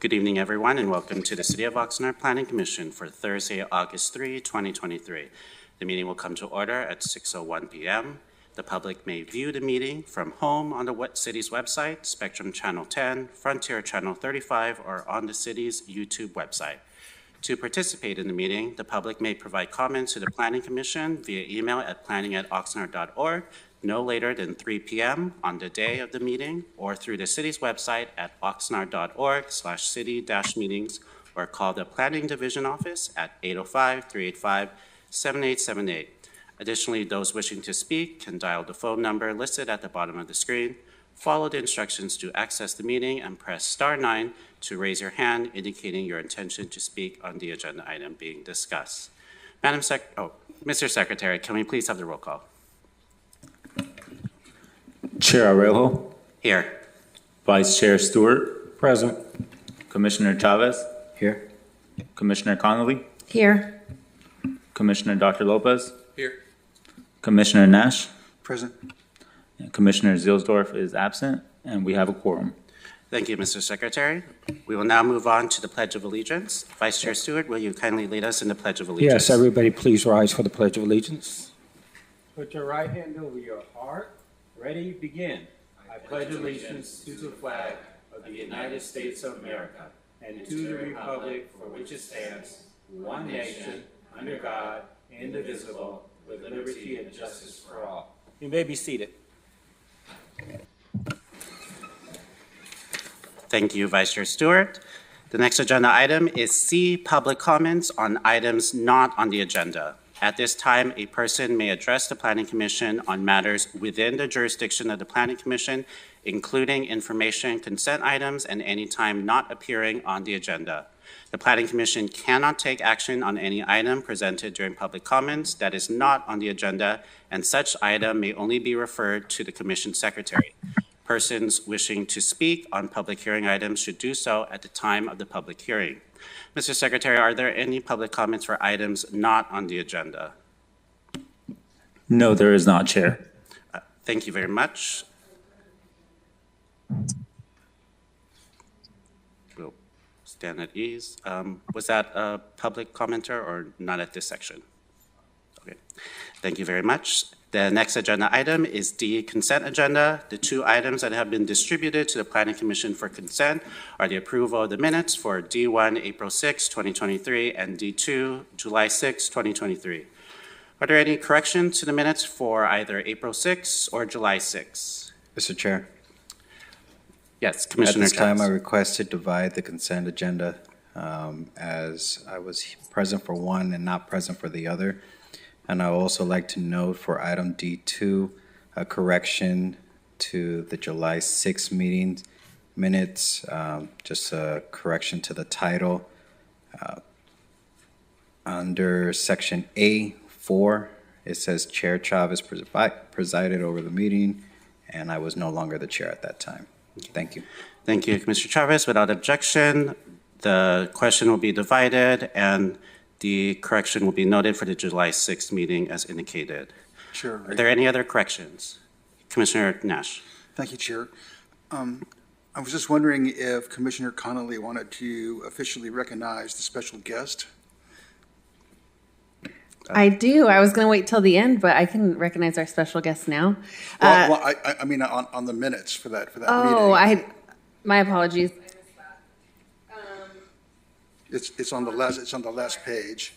Good evening, everyone, and welcome to the City of Oxnard Planning Commission for Thursday, August 3, 2023. The meeting will come to order at 6:01 p.m. The public may view the meeting from home on the city's website, Spectrum Channel 10, Frontier Channel 35, or on the city's YouTube website. To participate in the meeting, the public may provide comments to the Planning Commission via email at planning@oxnard.org no later than 3 p.m. on the day of the meeting, or through the city's website at oxnard.org/city-meetings, or call the Planning Division office at 805-385-7878. Additionally, those wishing to speak can dial the phone number listed at the bottom of the screen, follow the instructions to access the meeting, and press *9 to raise your hand, indicating your intention to speak on the agenda item being discussed. Mr. Secretary, can we please have the roll call? Chair Arejo. Here. Vice Chair Stewart. Present. Commissioner Chavez. Here. Commissioner Connolly. Here. Commissioner Dr. Lopez. Here. Commissioner Nash. Present. And Commissioner Zielsdorf is absent, and we have a quorum. Thank you, Mr. Secretary. We will now move on to the Pledge of Allegiance. Vice Chair Stewart, will you kindly lead us in the Pledge of Allegiance? Yes, everybody please rise for the Pledge of Allegiance. Put your right hand over your heart. Ready, begin. I pledge allegiance to the flag of the United States of America and to the republic for which it stands, one nation, under God, indivisible, with liberty and justice for all. You may be seated. Thank you, Vice Chair Stewart. The next agenda item is C, public comments on items not on the agenda. At this time, a person may address the Planning Commission on matters within the jurisdiction of the Planning Commission, including information, consent items, and any time not appearing on the agenda. The Planning Commission cannot take action on any item presented during public comments that is not on the agenda, and such item may only be referred to the Commission Secretary. Persons wishing to speak on public hearing items should do so at the time of the public hearing. Mr. Secretary, are there any public comments for items not on the agenda? No, there is not, Chair. Thank you very much. We'll stand at ease. Was that a public commenter or not at this section? Okay, thank you very much. The next agenda item is D, consent agenda. The two items that have been distributed to the Planning Commission for consent are the approval of the minutes for D1, April 6, 2023, and D2, July 6, 2023. Are there any corrections to the minutes for either April 6 or July 6? Mr. Chair. Yes, Commissioner At this time, I Chavez. request to divide the consent agenda as I was present for one and not present for the other. And I would also like to note for item D2, a correction to the July 6 meeting minutes, just a correction to the title. Under section A4, it says Chair Chavez presided over the meeting, and I was no longer the chair at that time. Thank you. Thank you, Commissioner Chavez. Without objection, the question will be divided, and the correction will be noted for the July 6th meeting as indicated. Sure. Are there any other corrections? Commissioner Nash. Thank you, Chair. I was just wondering if Commissioner Connolly wanted to officially recognize the special guest. I do. I was going to wait till the end, but I can recognize our special guest now. I mean, on the minutes for that meeting. Oh, my apologies. It's on the last page.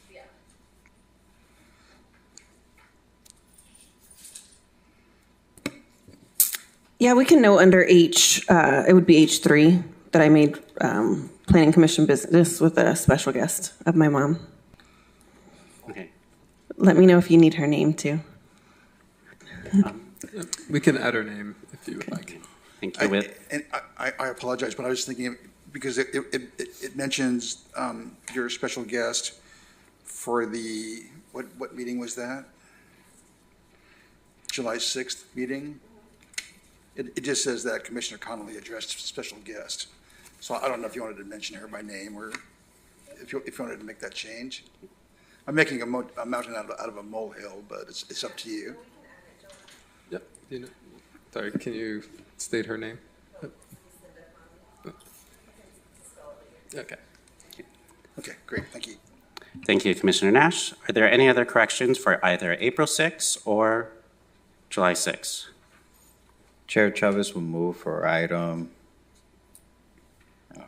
Yeah, we can note under H, it would be H3, that I made Planning Commission business with a special guest of my mom. Okay. Let me know if you need her name too. We can add her name if you would like. Thank you. I apologize, but I was thinking, because it mentions your special guest for the, what meeting was that? July 6th meeting? It just says that Commissioner Connolly addressed special guest. So I don't know if you wanted to mention her by name or if you wanted to make that change. I'm making a mountain out of a molehill, but it's up to you. Yep. Sorry, can you state her name? Okay. Okay, great, thank you. Thank you, Commissioner Nash. Are there any other corrections for either April 6th or July 6th? Chair Chavez will move for item,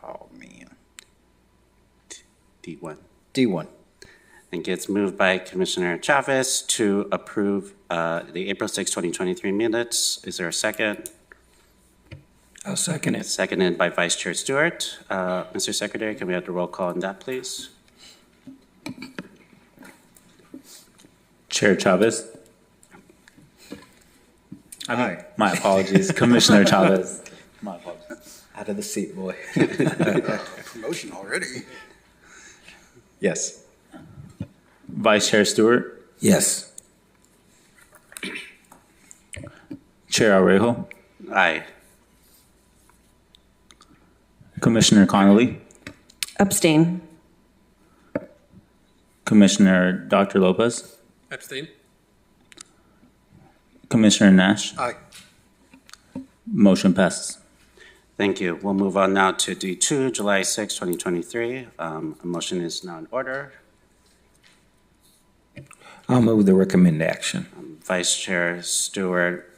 oh man, D1. D1. Thank you. It's moved by Commissioner Chavez to approve the April 6, 2023 minutes. Is there a second? I'll second it. Seconded by Vice Chair Stewart. Mr. Secretary, can we have the roll call on that, please? Chair Chavez. Aye. My apologies, Commissioner Chavez. My apologies. Out of the seat, boy. Promotion already. Yes. Vice Chair Stewart. Yes. Chair Arejo. Aye. Commissioner Connolly. Abstain. Commissioner Dr. Lopez. Abstain? Commissioner Nash. Aye. Motion passes. Thank you. We'll move on now to D2, July 6, 2023. A motion is now in order. I'll move the recommend action. Vice Chair Stewart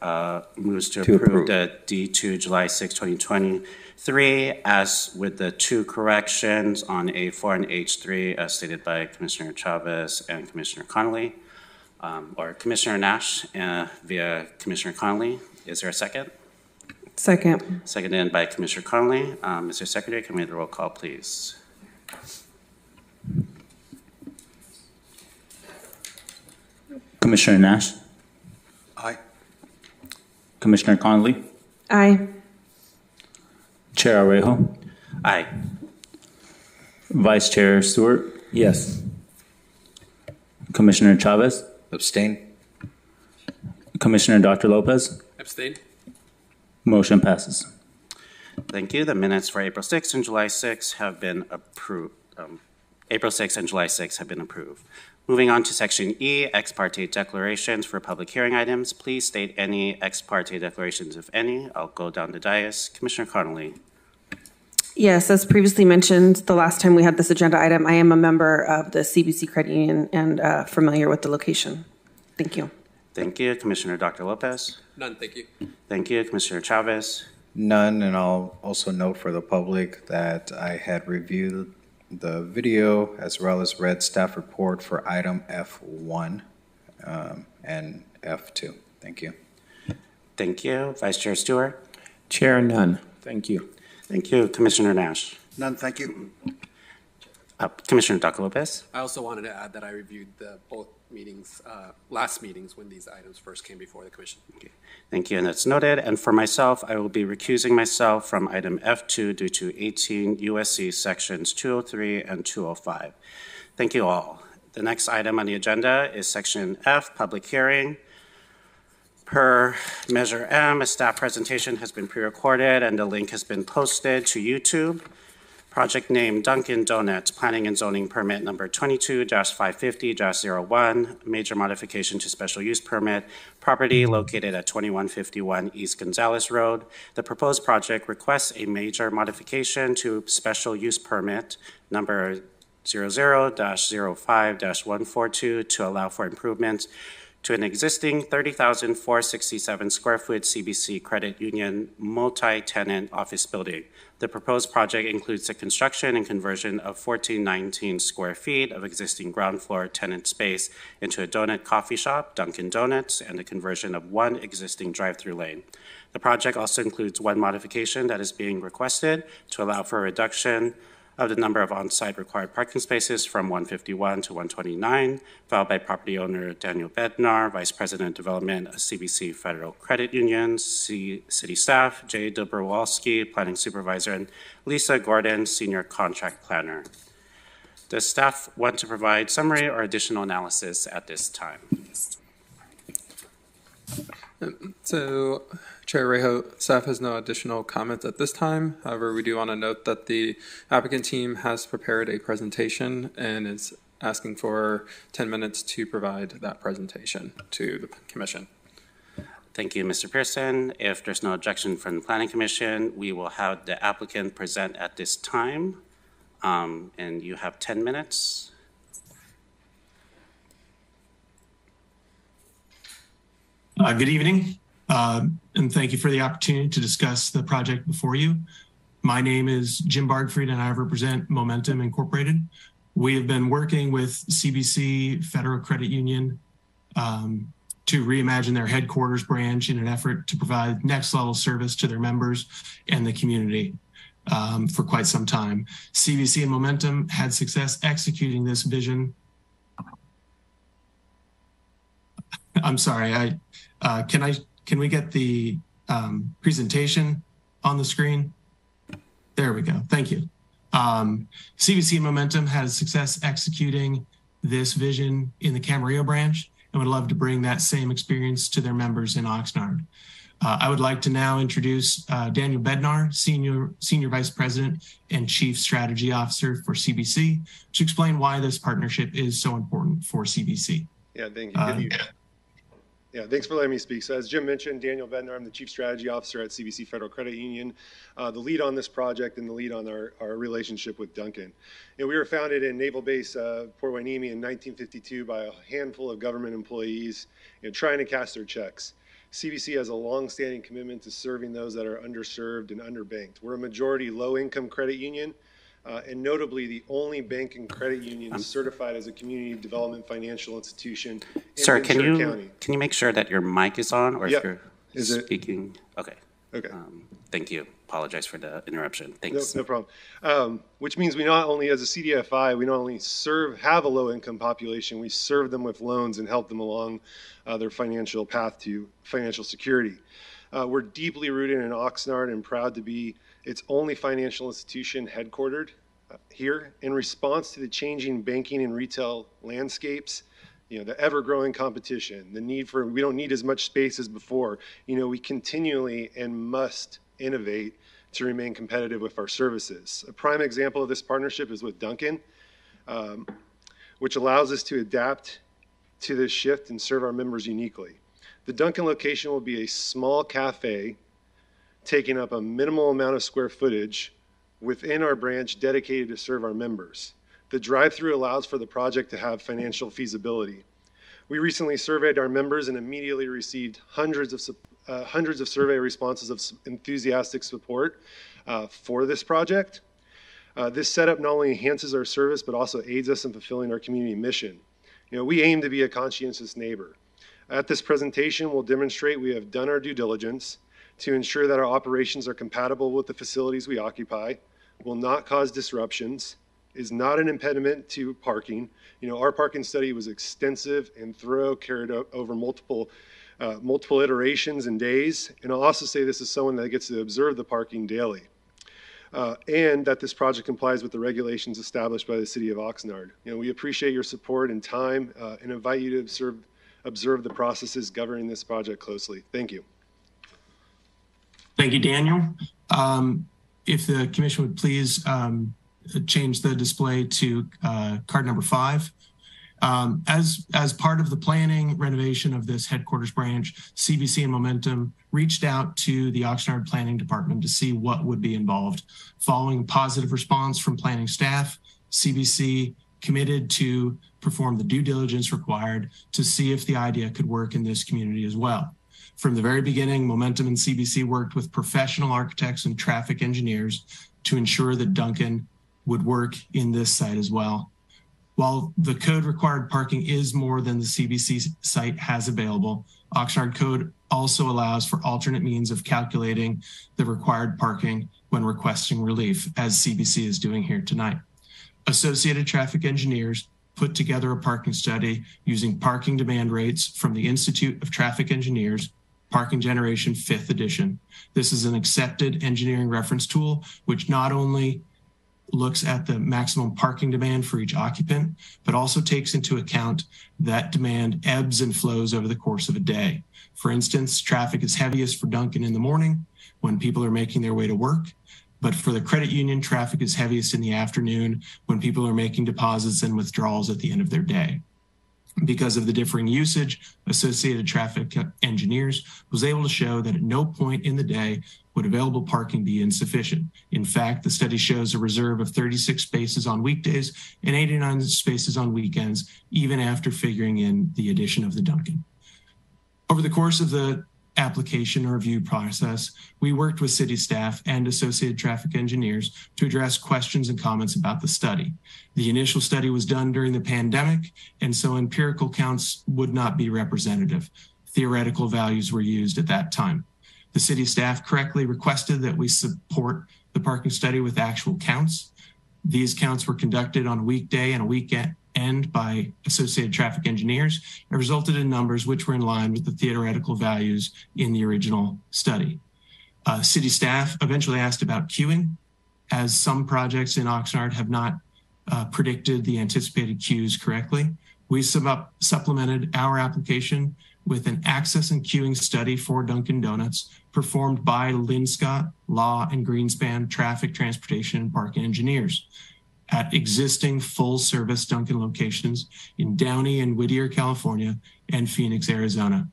moves to To approve approve. the D2, July 6, 2023, as with the two corrections on A4 and H3, as stated by Commissioner Chavez and Commissioner Connolly, or Commissioner Nash via Commissioner Connolly. Is there a second? Second. Seconded by Commissioner Connolly. Mr. Secretary, can we have the roll call, please? Commissioner Nash. Aye. Commissioner Connolly. Aye. Chair Arejo. Aye. Vice Chair Stewart. Yes. Commissioner Chavez. Abstain? Commissioner Dr. Lopez. Abstain? Motion passes. Thank you. The minutes for April 6th and July 6th have been approved. April 6th and July 6th have been approved. Moving on to Section E, ex parte declarations for public hearing items. Please state any ex parte declarations, if any. I'll go down the dais. Commissioner Connolly. Yes, as previously mentioned, the last time we had this agenda item, I am a member of the CBC Credit Union and familiar with the location. Thank you. Thank you. Commissioner Dr. Lopez. None, thank you. Thank you. Commissioner Chavez. None, and I'll also note for the public that I had reviewed the video as well as read staff report for item F1 and F2. Thank you. Thank you. Vice Chair Stewart. Chair, none. Thank you. Thank you. Commissioner Nash. None, thank you. Commissioner Dr. Lopez. I also wanted to add that I reviewed both meetings, last meetings when these items first came before the commission. Thank you, and that's noted. And for myself, I will be recusing myself from item F2 due to 18 USC sections 203 and 205. Thank you all. The next item on the agenda is Section F, public hearing. Per Measure M, a staff presentation has been pre-recorded and the link has been posted to YouTube. Project name Dunkin' Donuts, Planning and Zoning Permit number 22-550-01, major modification to special use permit, property located at 2151 East Gonzales Road. The proposed project requests a major modification to special use permit number 00-05-142 to allow for improvements to an existing 30,467 square foot CBC Credit Union multi-tenant office building. The proposed project includes the construction and conversion of 1,419 square feet of existing ground floor tenant space into a donut coffee shop, Dunkin' Donuts, and the conversion of one existing drive-through lane. The project also includes one modification that is being requested to allow for a reduction of the number of on-site required parking spaces from 151 to 129, filed by property owner Daniel Bednar, Vice President of Development of CBC Federal Credit Union, City Staff, Jay Dobrowolski, Planning Supervisor, and Lisa Gordon, Senior Contract Planner. Does staff want to provide summary or additional analysis at this time? So, Chair Rejo, staff has no additional comments at this time. However, we do want to note that the applicant team has prepared a presentation and is asking for 10 minutes to provide that presentation to the commission. Thank you, Mr. Pearson. If there's no objection from the Planning Commission, we will have the applicant present at this time. And you have 10 minutes. Good evening, and thank you for the opportunity to discuss the project before you. My name is Jim Bargfried, and I represent Momentum Incorporated. We have been working with CBC Federal Credit Union to reimagine their headquarters branch in an effort to provide next level service to their members and the community for quite some time. CBC and Momentum had success executing this vision. I'm sorry, can we get the presentation on the screen? There we go, thank you. CBC and Momentum had success executing this vision in the Camarillo branch and would love to bring that same experience to their members in Oxnard. I would like to now introduce Daniel Bednar, Senior Vice President and Chief Strategy Officer for CBC, to explain why this partnership is so important for CBC. Yeah, thank you. Good evening. Yeah, thanks for letting me speak. So as Jim mentioned, Daniel Bednar, I'm the Chief Strategy Officer at CBC Federal Credit Union, the lead on this project and the lead on our relationship with Duncan. We were founded in Naval Base Port Hueneme in 1952 by a handful of government employees trying to cash their checks. CBC has a long-standing commitment to serving those that are underserved and underbanked. We're a majority low-income credit union, and notably the only bank and credit union certified as a community development financial institution in Sir, Ventura County. Can you make sure that your mic is on, or Yep. if you're speaking? Okay. Okay. Thank you. Apologize for the interruption. Thanks. No problem. Which means we not only, as a CDFI, we not only have a low-income population, we serve them with loans and help them along their financial path to financial security. We're deeply rooted in Oxnard and proud to be its only financial institution headquartered here in response to the changing banking and retail landscapes, the ever-growing competition, the need for, we don't need as much space as before. We continually and must innovate to remain competitive with our services. A prime example of this partnership is with Duncan, which allows us to adapt to this shift and serve our members uniquely. The Duncan location will be a small cafe taking up a minimal amount of square footage within our branch dedicated to serve our members. The drive-through allows for the project to have financial feasibility. We recently surveyed our members and immediately received hundreds of survey responses of enthusiastic support for this project. This setup not only enhances our service, but also aids us in fulfilling our community mission. We aim to be a conscientious neighbor. At this presentation, we'll demonstrate we have done our due diligence to ensure that our operations are compatible with the facilities we occupy, will not cause disruptions, is not an impediment to parking. Our parking study was extensive and thorough, carried out over multiple iterations and days. And I'll also say this is someone that gets to observe the parking daily. And that this project complies with the regulations established by the City of Oxnard. We appreciate your support and time and invite you to observe the processes governing this project closely. Thank you. Thank you, Daniel. If the commission would please change the display to card number 5. As part of the planning renovation of this headquarters branch, CBC and Momentum reached out to the Oxnard Planning Department to see what would be involved. Following a positive response from planning staff, CBC committed to perform the due diligence required to see if the idea could work in this community as well. From the very beginning, Momentum and CBC worked with professional architects and traffic engineers to ensure that Duncan would work in this site as well. While the code required parking is more than the CBC site has available, Oxnard code also allows for alternate means of calculating the required parking when requesting relief, as CBC is doing here tonight. Associated traffic engineers put together a parking study using parking demand rates from the Institute of Traffic Engineers, Parking Generation 5th edition. This is an accepted engineering reference tool, which not only looks at the maximum parking demand for each occupant, but also takes into account that demand ebbs and flows over the course of a day. For instance, traffic is heaviest for Duncan in the morning when people are making their way to work, but for the credit union, traffic is heaviest in the afternoon when people are making deposits and withdrawals at the end of their day. Because of the differing usage, Associated Traffic Engineers was able to show that at no point in the day would available parking be insufficient. In fact, the study shows a reserve of 36 spaces on weekdays and 89 spaces on weekends, even after figuring in the addition of the Dunkin'. Over the course of the application or review process, we worked with city staff and Associated Traffic Engineers to address questions and comments about the study. The initial study was done during the pandemic, and so empirical counts would not be representative. Theoretical values were used at that time. The city staff correctly requested that we support the parking study with actual counts. These counts were conducted on a weekday and a weekend by Associated Traffic Engineers and resulted in numbers which were in line with the theoretical values in the original study. City staff eventually asked about queuing, as some projects in Oxnard have not predicted the anticipated queues correctly. We supplemented our application with an access and queuing study for Dunkin' Donuts performed by Linscott, Law and Greenspan Traffic, Transportation, and Parking Engineers at existing full-service Dunkin' locations in Downey and Whittier, California, and Phoenix, Arizona.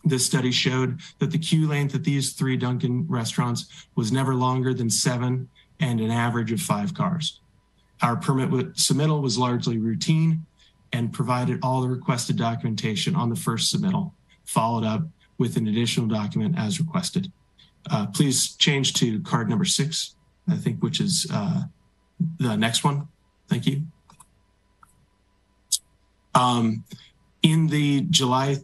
This study showed that the queue length at these 3 Dunkin' restaurants was never longer than 7 and an average of 5 cars. Our permit submittal was largely routine and provided all the requested documentation on the first submittal, followed up with an additional document as requested. Please change to card number 6, I think, which is the next one. Thank you. In the July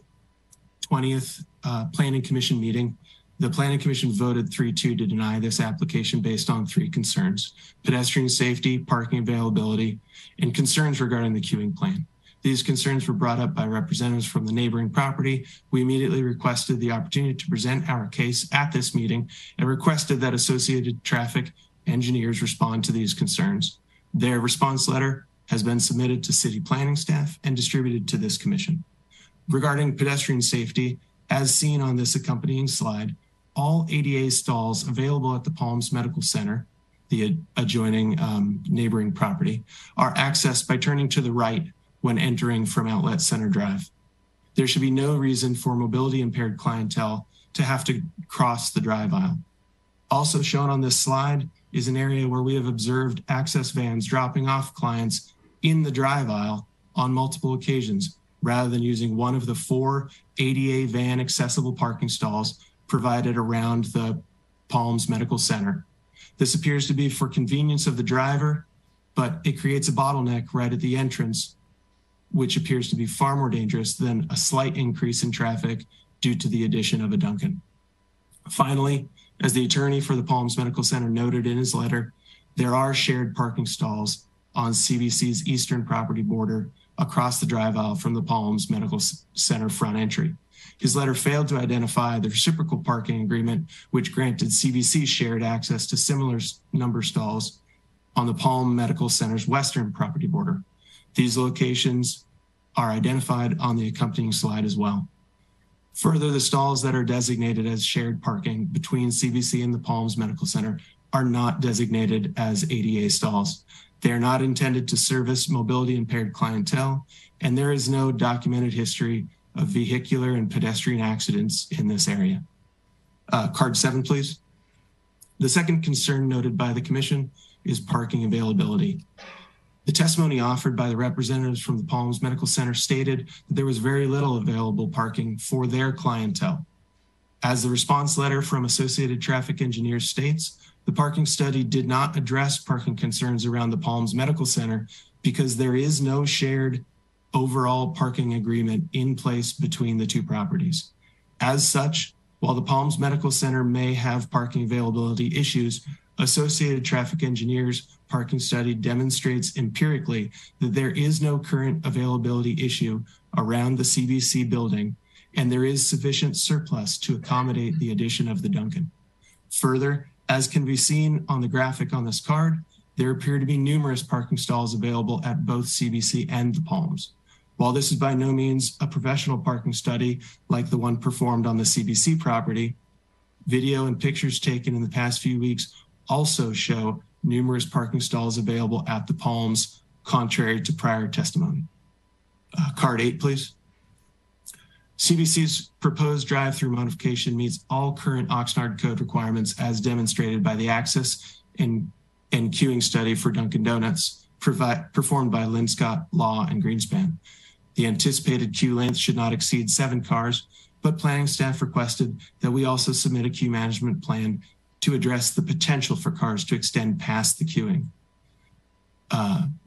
20th Planning Commission meeting, the Planning Commission voted 3-2 to deny this application based on 3 concerns: pedestrian safety, parking availability, and concerns regarding the queuing plan. These concerns were brought up by representatives from the neighboring property. We immediately requested the opportunity to present our case at this meeting and requested that Associated Traffic Engineers respond to these concerns. Their response letter has been submitted to city planning staff and distributed to this commission. Regarding pedestrian safety, as seen on this accompanying slide, all ADA stalls available at the Palms Medical Center, the adjoining neighboring property, are accessed by turning to the right when entering from Outlet Center Drive. There should be no reason for mobility impaired clientele to have to cross the drive aisle. Also shown on this slide is an area where we have observed access vans dropping off clients in the drive aisle on multiple occasions, rather than using one of the 4 ADA van accessible parking stalls provided around the Palms Medical Center. This appears to be for convenience of the driver, but it creates a bottleneck right at the entrance, which appears to be far more dangerous than a slight increase in traffic due to the addition of a Dunkin'. Finally, as the attorney for the Palms Medical Center noted in his letter, there are shared parking stalls on CBC's eastern property border across the drive aisle from the Palms Medical Center front entry. His letter failed to identify the reciprocal parking agreement, which granted CBC shared access to similar number stalls on the Palm Medical Center's western property border. These locations are identified on the accompanying slide as well. Further, the stalls that are designated as shared parking between CBC and the Palms Medical Center are not designated as ADA stalls. They are not intended to service mobility impaired clientele, and there is no documented history of vehicular and pedestrian accidents in this area. Card 7, please. The second concern noted by the Commission is parking availability. The testimony offered by the representatives from the Palms Medical Center stated that there was very little available parking for their clientele. As the response letter from Associated Traffic Engineers states, the parking study did not address parking concerns around the Palms Medical Center because there is no shared overall parking agreement in place between the 2 properties. As such, while the Palms Medical Center may have parking availability issues, Associated Traffic Engineers parking study demonstrates empirically that there is no current availability issue around the CBC building, and there is sufficient surplus to accommodate the addition of the Dunkin'. Further, as can be seen on the graphic on this card, there appear to be numerous parking stalls available at both CBC and the Palms. While this is by no means a professional parking study like the one performed on the CBC property, video and pictures taken in the past few weeks also show numerous parking stalls available at the Palms, contrary to prior testimony. Card 8, please. CBC's proposed drive-through modification meets all current Oxnard code requirements as demonstrated by the access and queuing study for Dunkin' Donuts performed by Linscott Law and Greenspan. The anticipated queue length should not exceed 7 cars, but planning staff requested that we also submit a queue management plan to address the potential for cars to extend past the queuing.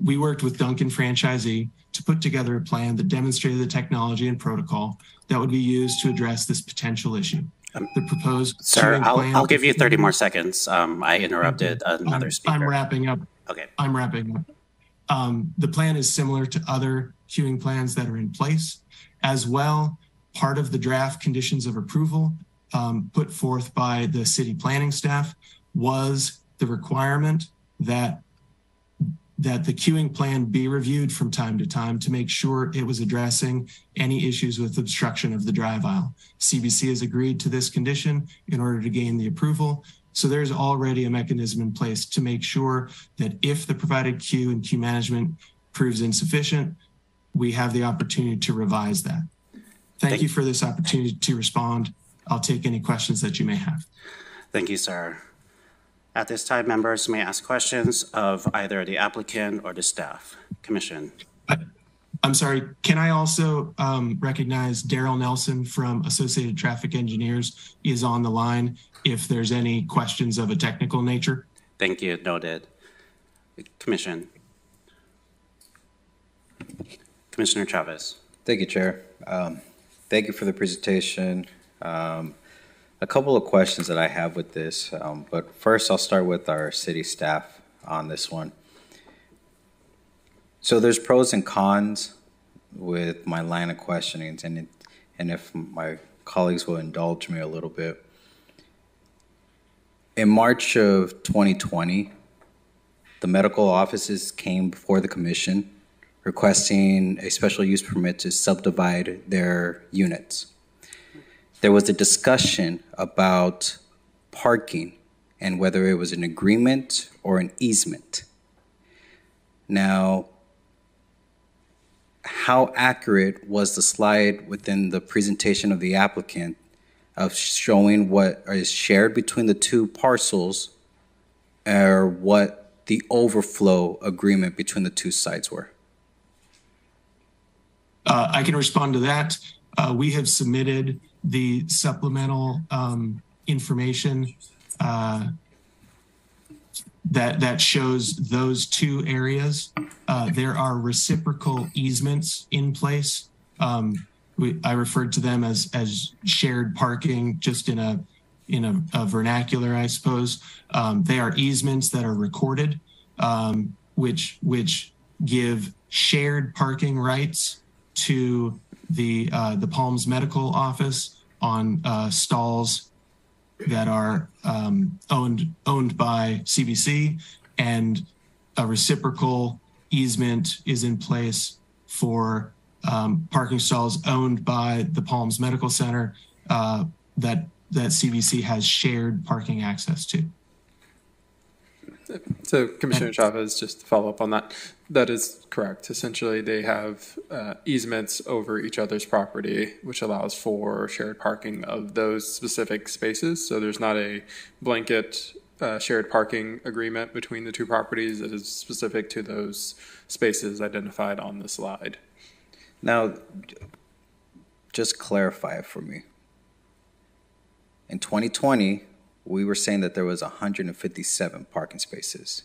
We worked with Dunkin' franchisee to put together a plan that demonstrated the technology and protocol that would be used to address this potential issue. The proposed Sir, plan. I'll give you 30 more seconds. I interrupted another speaker. I'm wrapping up. Okay. I'm wrapping up. The plan is similar to other queuing plans that are in place. As well, part of the draft conditions of approval put forth by the city planning staff was the requirement that the queuing plan be reviewed from time to time to make sure it was addressing any issues with obstruction of the drive aisle. CBC has agreed to this condition in order to gain the approval. So there's already a mechanism in place to make sure that if the provided queue and queue management proves insufficient, we have the opportunity to revise that. Thank you for this opportunity to respond. I'll take any questions that you may have. Thank you, sir. At this time, members may ask questions of either the applicant or the staff. Commission. I'm sorry, can I also recognize Daryl Nelson from Associated Traffic Engineers is on the line if there's any questions of a technical nature? Thank you, noted. Commission. Commissioner Chavez. Thank you, Chair. Thank you for the presentation. A couple of questions that I have with this, but first I'll start with our city staff on this one. So there's pros and cons with my line of questionings, and if my colleagues will indulge me a little bit. In March of 2020, the medical offices came before the commission requesting a special use permit to subdivide their units. There was a discussion about parking and whether it was an agreement or an easement. Now, how accurate was the slide within the presentation of the applicant of showing what is shared between the two parcels or what the overflow agreement between the two sites were? I can respond to that. We have submitted the supplemental information that shows those two areas. There are reciprocal easements in place. I referred to them as shared parking, just in a vernacular, I suppose. They are easements that are recorded, which give shared parking rights to the Palms Medical Office on stalls that are owned by CBC, and a reciprocal easement is in place for parking stalls owned by the Palms Medical Center that CBC has shared parking access to. So, Commissioner Chavez, just to follow up on that, that is correct. Essentially, they have easements over each other's property, which allows for shared parking of those specific spaces. So there's not a blanket shared parking agreement between the two properties. It is specific to those spaces identified on the slide. Now, just clarify it for me. In 2020, we were saying that there was 157 parking spaces.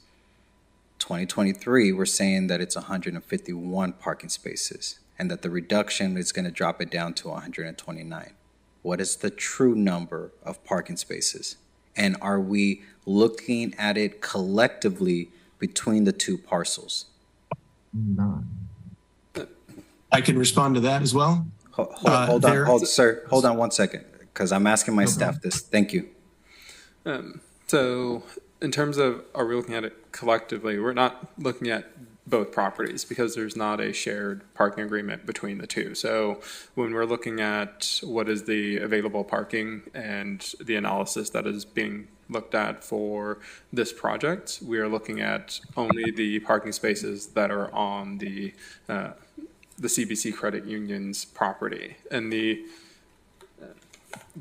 2023, we're saying that it's 151 parking spaces and that the reduction is going to drop it down to 129. What is the true number of parking spaces? And are we looking at it collectively between the two parcels? I can respond to that as well. Hold on 1 second, because I'm asking my staff this. Thank you. So in terms of, are we looking at it collectively? We're not looking at both properties because there's not a shared parking agreement between the two. So when we're looking at what is the available parking and the analysis that is being looked at for this project, we are looking at only the parking spaces that are on the the CBC Credit Union's property. And the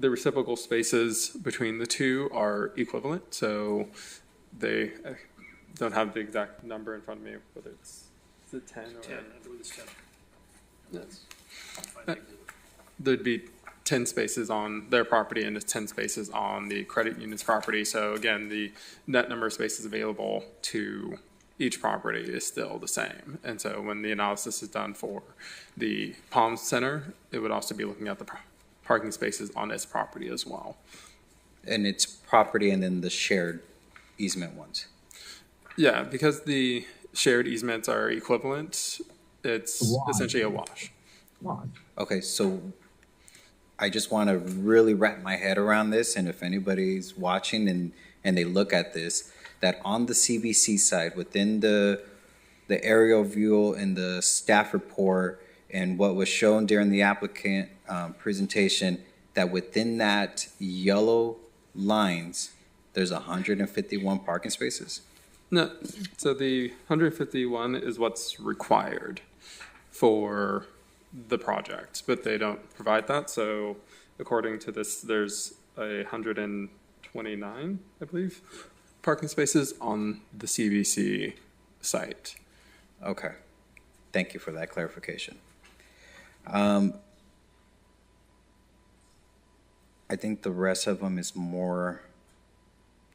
reciprocal spaces between the two are equivalent, so they don't have the exact number in front of me, whether is it 10 or 10? I believe it's 10. Yes. There'd be 10 spaces on their property and 10 spaces on the credit union's property. So again, the net number of spaces available to each property is still the same. And so when the analysis is done for the Palms Center, it would also be looking at the parking spaces on its property as well. And it's property and then the shared easement ones. Yeah, because the shared easements are equivalent, it's essentially a wash. Okay, so I just want to really wrap my head around this, and if anybody's watching and they look at this, that on the CBC side, within the aerial view and the staff report and what was shown during the applicant presentation, that within that yellow lines, there's 151 parking spaces? No, so the 151 is what's required for the project, but they don't provide that. So according to this, there's 129, I believe, parking spaces on the CBC site. Okay, thank you for that clarification. I think the rest of them is more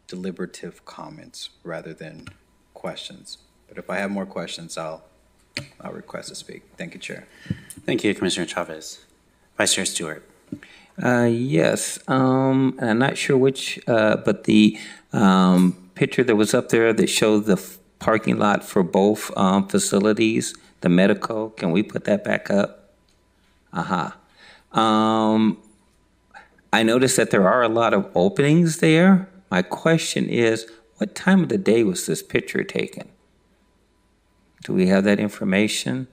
deliberative comments rather than questions. But if I have more questions, I'll request to speak. Thank you, Chair. Thank you, Commissioner Chavez. Vice Chair Stewart. Yes, I'm not sure which, but the picture that was up there that showed the parking lot for both facilities, the medical, can we put that back up? I noticed that there are a lot of openings there. My question is, what time of the day was this picture taken? Do we have that information?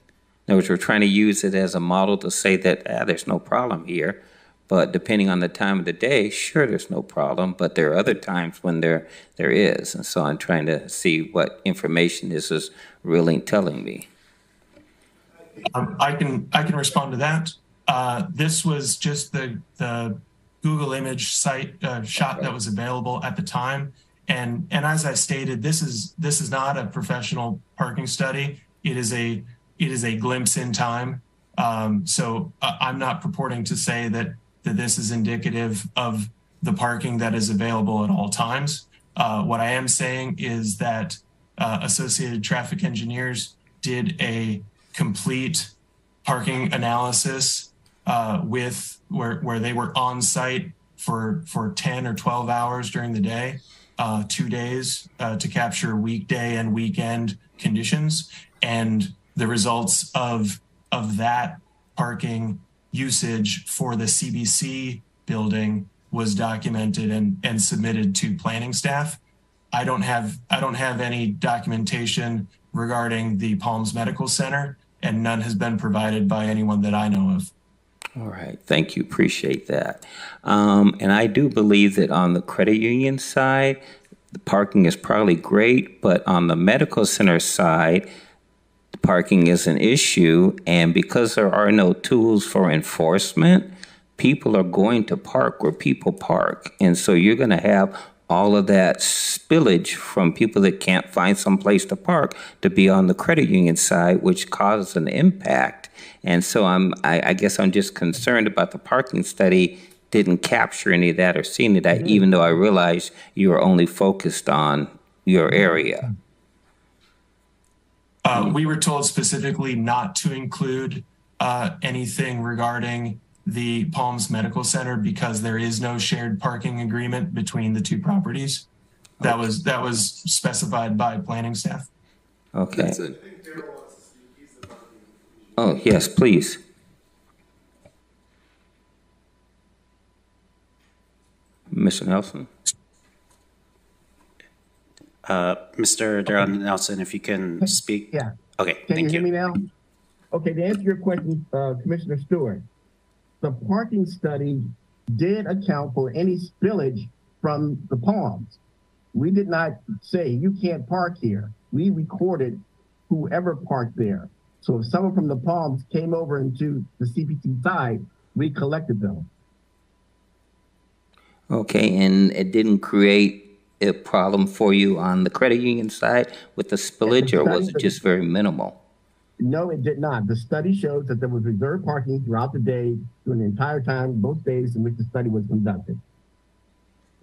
In other words, we're trying to use it as a model to say that there's no problem here. But depending on the time of the day, sure, there's no problem. But there are other times when there is. And so I'm trying to see what information this is really telling me. I can respond to that. This was just the Google image site shot that was available at the time. And as I stated, this is not a professional parking study. It is a glimpse in time. So I'm not purporting to say that this is indicative of the parking that is available at all times. What I am saying is that Associated Traffic Engineers did a complete parking analysis where they were on site for 10 or 12 hours during the day, 2 days to capture weekday and weekend conditions. And the results of that parking usage for the CBC building was documented and submitted to planning staff. I don't have any documentation regarding the Palms Medical Center, and none has been provided by anyone that I know of. All right, thank you, appreciate that. And I do believe that on the credit union side, the parking is probably great, but on the medical center side, the parking is an issue, and because there are no tools for enforcement, people are going to park where people park. And so you're going to have all of that spillage from people that can't find some place to park to be on the credit union side, which causes an impact. And so I guess I'm just concerned about the parking study didn't capture any of that or see any of that, even though I realize you are only focused on your area. We were told specifically not to include anything regarding the Palms Medical Center because there is no shared parking agreement between the two properties. That was specified by planning staff. Okay. Oh, yes, please. Mr. Nelson? Mr. Darrell Nelson, if you can speak. Yeah. Okay, Can thank you hear me now? Okay, to answer your question, Commissioner Stewart, the parking study did account for any spillage from the Palms. We did not say you can't park here. We recorded whoever parked there. So if someone from the Palms came over into the CPT side, we collected them. Okay, and it didn't create a problem for you on the credit union side with the spillage, or was it just very minimal? No, it did not. The study shows that there was reserved parking throughout the day, during the entire time, both days in which the study was conducted.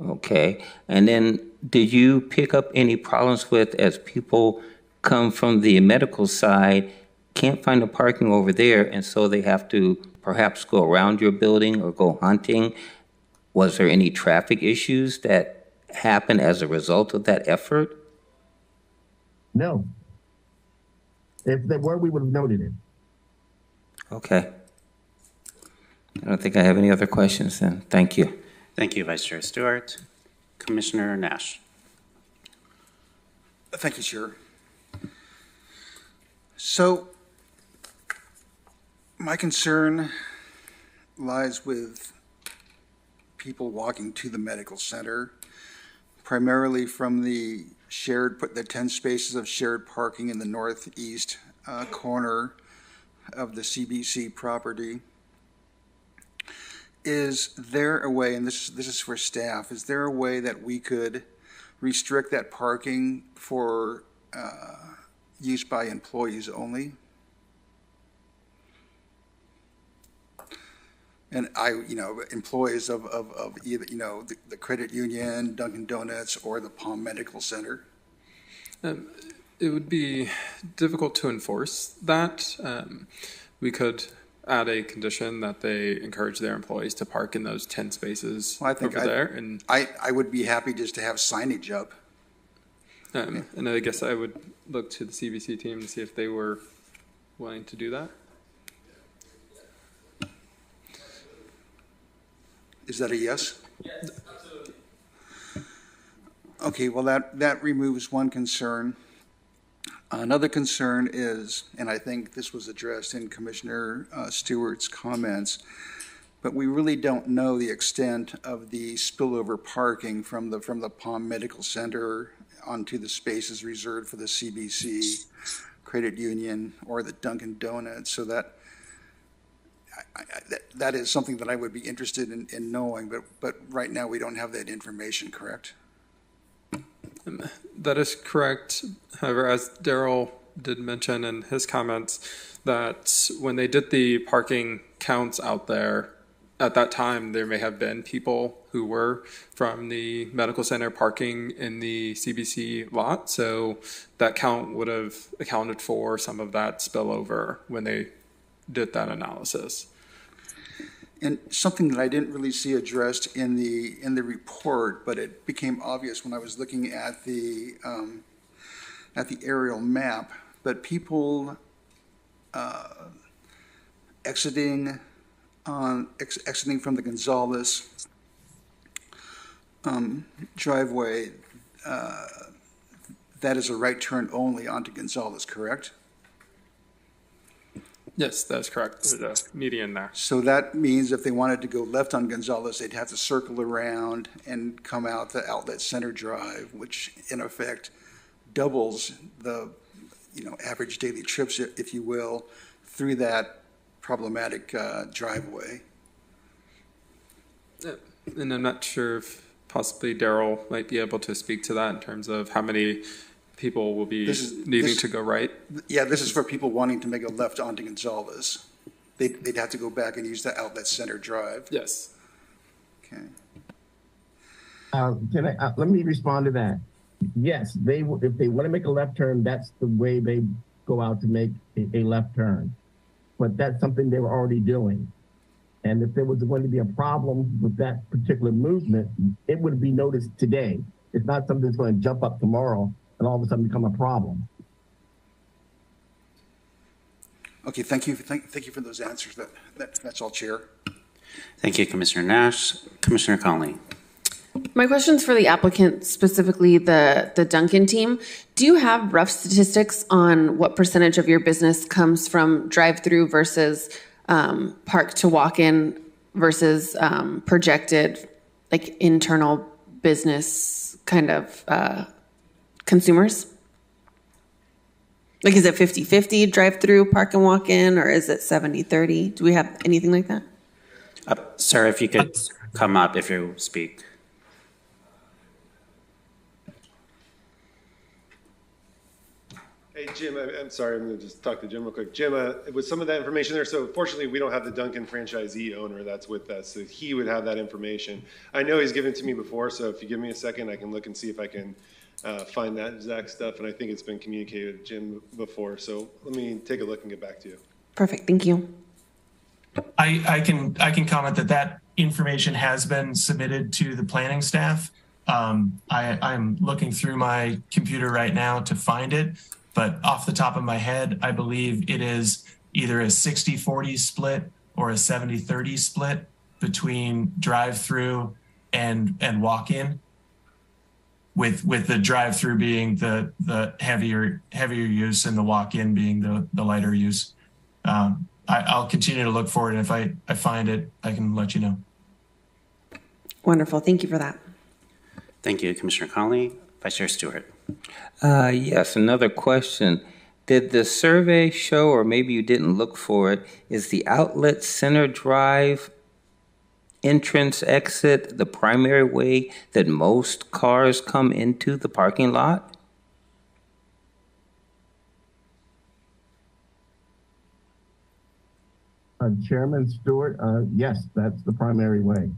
Okay, and then did you pick up any problems with, as people come from the medical side, can't find the parking over there, and so they have to perhaps go around your building or go hunting? Was there any traffic issues that happened as a result of that effort? No. If there were, we would have noted it. Okay. I don't think I have any other questions then. Thank you. Thank you, Vice Chair Stewart. Commissioner Nash. Thank you, Chair. So my concern lies with people walking to the medical center, primarily from the 10 spaces of shared parking in the northeast corner of the CBC property. Is there a way, and this is for staff, is there a way that we could restrict that parking for use by employees only? And employees of either, the credit union, Dunkin' Donuts, or the Palm Medical Center? It would be difficult to enforce that. We could add a condition that they encourage their employees to park in those 10 spaces over there. And I would be happy just to have signage up. And I guess I would look to the CBC team to see if they were willing to do that. Is that a yes? Yes, absolutely. Okay, well, that removes one concern. Another concern is, and I think this was addressed in Commissioner Stewart's comments, but we really don't know the extent of the spillover parking from the Palm Medical Center onto the spaces reserved for the CBC, Credit Union, or the Dunkin' Donuts. So that is something that I would be interested in knowing, but right now we don't have that information, correct? That is correct. However, as Daryl did mention in his comments, that when they did the parking counts out there, at that time, there may have been people who were from the medical center parking in the CBC lot. So that count would have accounted for some of that spillover when they did that analysis. And something that I didn't really see addressed in the report, but it became obvious when I was looking at the aerial map. But people exiting from the Gonzalez driveway, that is a right turn only onto Gonzalez, correct? Yes, that's correct. There's a median there. So that means if they wanted to go left on Gonzalez, they'd have to circle around and come out the Outlet Center Drive, which in effect doubles the average daily trips, if you will, through that problematic driveway. And I'm not sure if possibly Daryl might be able to speak to that in terms of how many people will be needing to go right. Yeah, this is for people wanting to make a left onto Gonzalez. They'd have to go back and use the Outlet Center Drive. Yes. Okay. Let me respond to that. Yes, if they want to make a left turn, that's the way they go out to make a left turn. But that's something they were already doing. And if there was going to be a problem with that particular movement, it would be noticed today. It's not something that's going to jump up tomorrow and all of a sudden become a problem. Okay, thank you for those answers. That's all, Chair. Thank you, Commissioner Nash. Commissioner Conley. My question's for the applicant, specifically the Dunkin' team. Do you have rough statistics on what percentage of your business comes from drive-through versus park to walk-in versus projected, like internal business kind of consumers? Like, is it 50-50 drive-through, park and walk in, or is it 70-30? Do we have anything like that? Sir, if you could come up if you speak. Hey, Jim, I'm sorry, I'm going to just talk to Jim real quick. Jim, with some of that information there, so fortunately we don't have the Dunkin' franchisee owner that's with us, so he would have that information. I know he's given it to me before, so if you give me a second, I can look and see if I can find that exact stuff, and I think it's been communicated to Jim before, so let me take a look and get back to you. Perfect, thank you. I can comment that information has been submitted to the planning staff. I'm looking through my computer right now to find it, but off the top of my head, I believe it is either a 60-40 split or a 70-30 split between drive-through and walk-in, with the drive-through being the heavier use and the walk-in being the lighter use. I'll continue to look for it, and if I find it, I can let you know. Wonderful, thank you for that. Thank you, Commissioner Connolly. Vice Chair Stewart. Yes, another question. Did the survey show, or maybe you didn't look for it, is the outlet center drive entrance exit the primary way that most cars come into the parking lot? Chairman Stewart, yes, that's the primary way.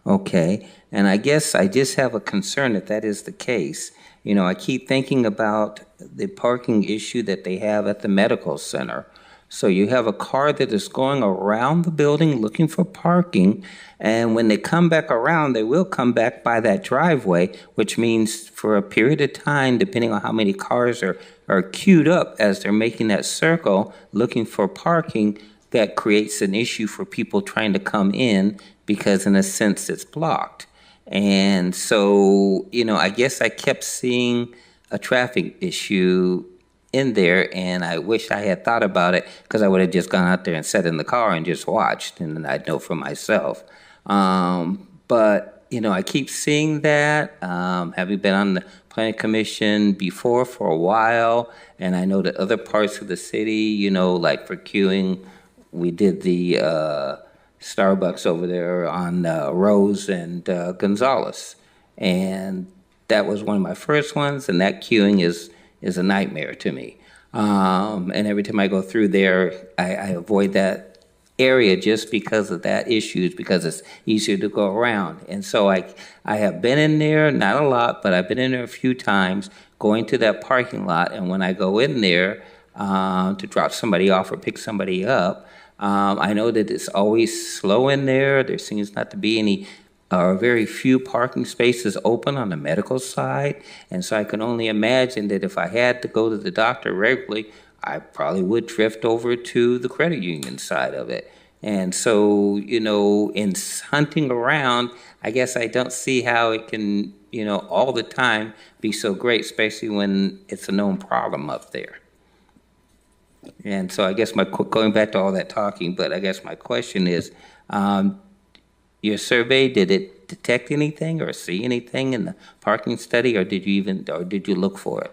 Okay, and I guess I just have a concern that is the case. You know, I keep thinking about the parking issue that they have at the medical center. So you have a car that is going around the building looking for parking, and when they come back around, they will come back by that driveway, which means for a period of time, depending on how many cars are queued up as they're making that circle looking for parking, that creates an issue for people trying to come in because in a sense it's blocked. And so, you know, I guess I kept seeing a traffic issue in there, and I wish I had thought about it because I would have just gone out there and sat in the car and just watched, and then I'd know for myself. But, you know, I keep seeing that. Having been on the Planning Commission before for a while, and I know that other parts of the city, you know, like for queuing, we did the Starbucks over there on Rose and Gonzalez. And that was one of my first ones, and that queuing is a nightmare to me. And every time I go through there, I avoid that area just because of that issue, because it's easier to go around. And so I have been in there, not a lot, but I've been in there a few times, going to that parking lot, and when I go in there to drop somebody off or pick somebody up, I know that it's always slow in there. There seems not to be any very few parking spaces open on the medical side. And so I can only imagine that if I had to go to the doctor regularly, I probably would drift over to the credit union side of it. And so, you know, in hunting around, I guess I don't see how it can, you know, all the time be so great, especially when it's a known problem up there. And so I guess going back to all that talking, but I guess my question is, your survey, did it detect anything or see anything in the parking study, or did you look for it?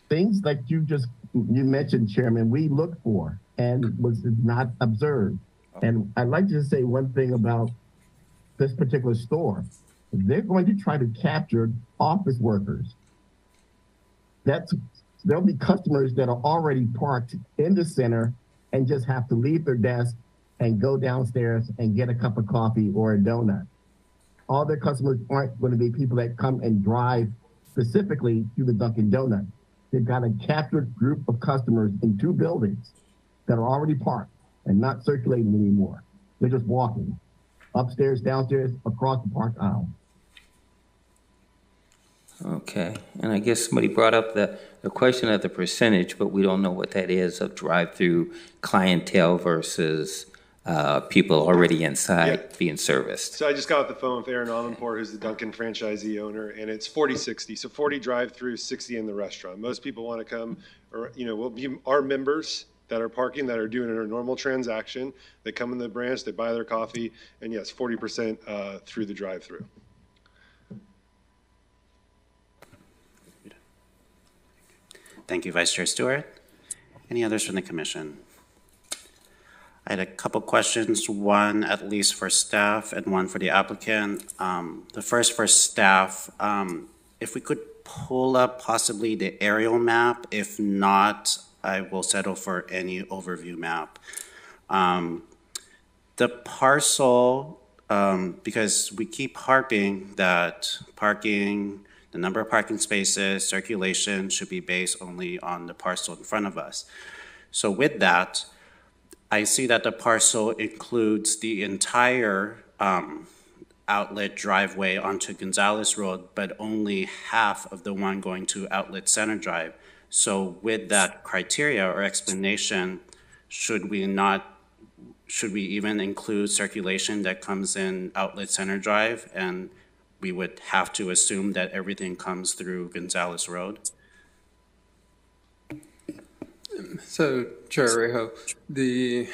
Things like you mentioned, Chairman, we looked for and was not observed. And I'd like to say one thing about this particular store. They're going to try to capture office workers. There'll be customers that are already parked in the center and just have to leave their desk and go downstairs and get a cup of coffee or a donut. All their customers aren't going to be people that come and drive specifically to the Dunkin' Donut. They've got a captured group of customers in two buildings that are already parked and not circulating anymore. They're just walking upstairs, downstairs, across the park aisle. Okay, and I guess somebody brought up the question of the percentage, but we don't know what that is of drive-through clientele versus people already inside being serviced. So I just got off the phone with Aaron Amanpour, who's the Dunkin' franchisee owner, and it's 40-60. So 40 drive-through, 60 in the restaurant. Most people want to come, or will be our members that are parking, that are doing a normal transaction. They come in the branch, they buy their coffee, and yes, 40% through the drive-through. Thank you, Vice Chair Stewart. Any others from the commission? I had a couple questions, one at least for staff and one for the applicant. The first for staff, if we could pull up possibly the aerial map. If not, I will settle for any overview map. The parcel, because we keep harping that parking, the number of parking spaces, circulation should be based only on the parcel in front of us. So with that, I see that the parcel includes the entire outlet driveway onto Gonzales Road, but only half of the one going to Outlet Center Drive. So with that criteria or explanation, should we even include circulation that comes in Outlet Center Drive, and we would have to assume that everything comes through Gonzales Road? So, Chair Rejo, the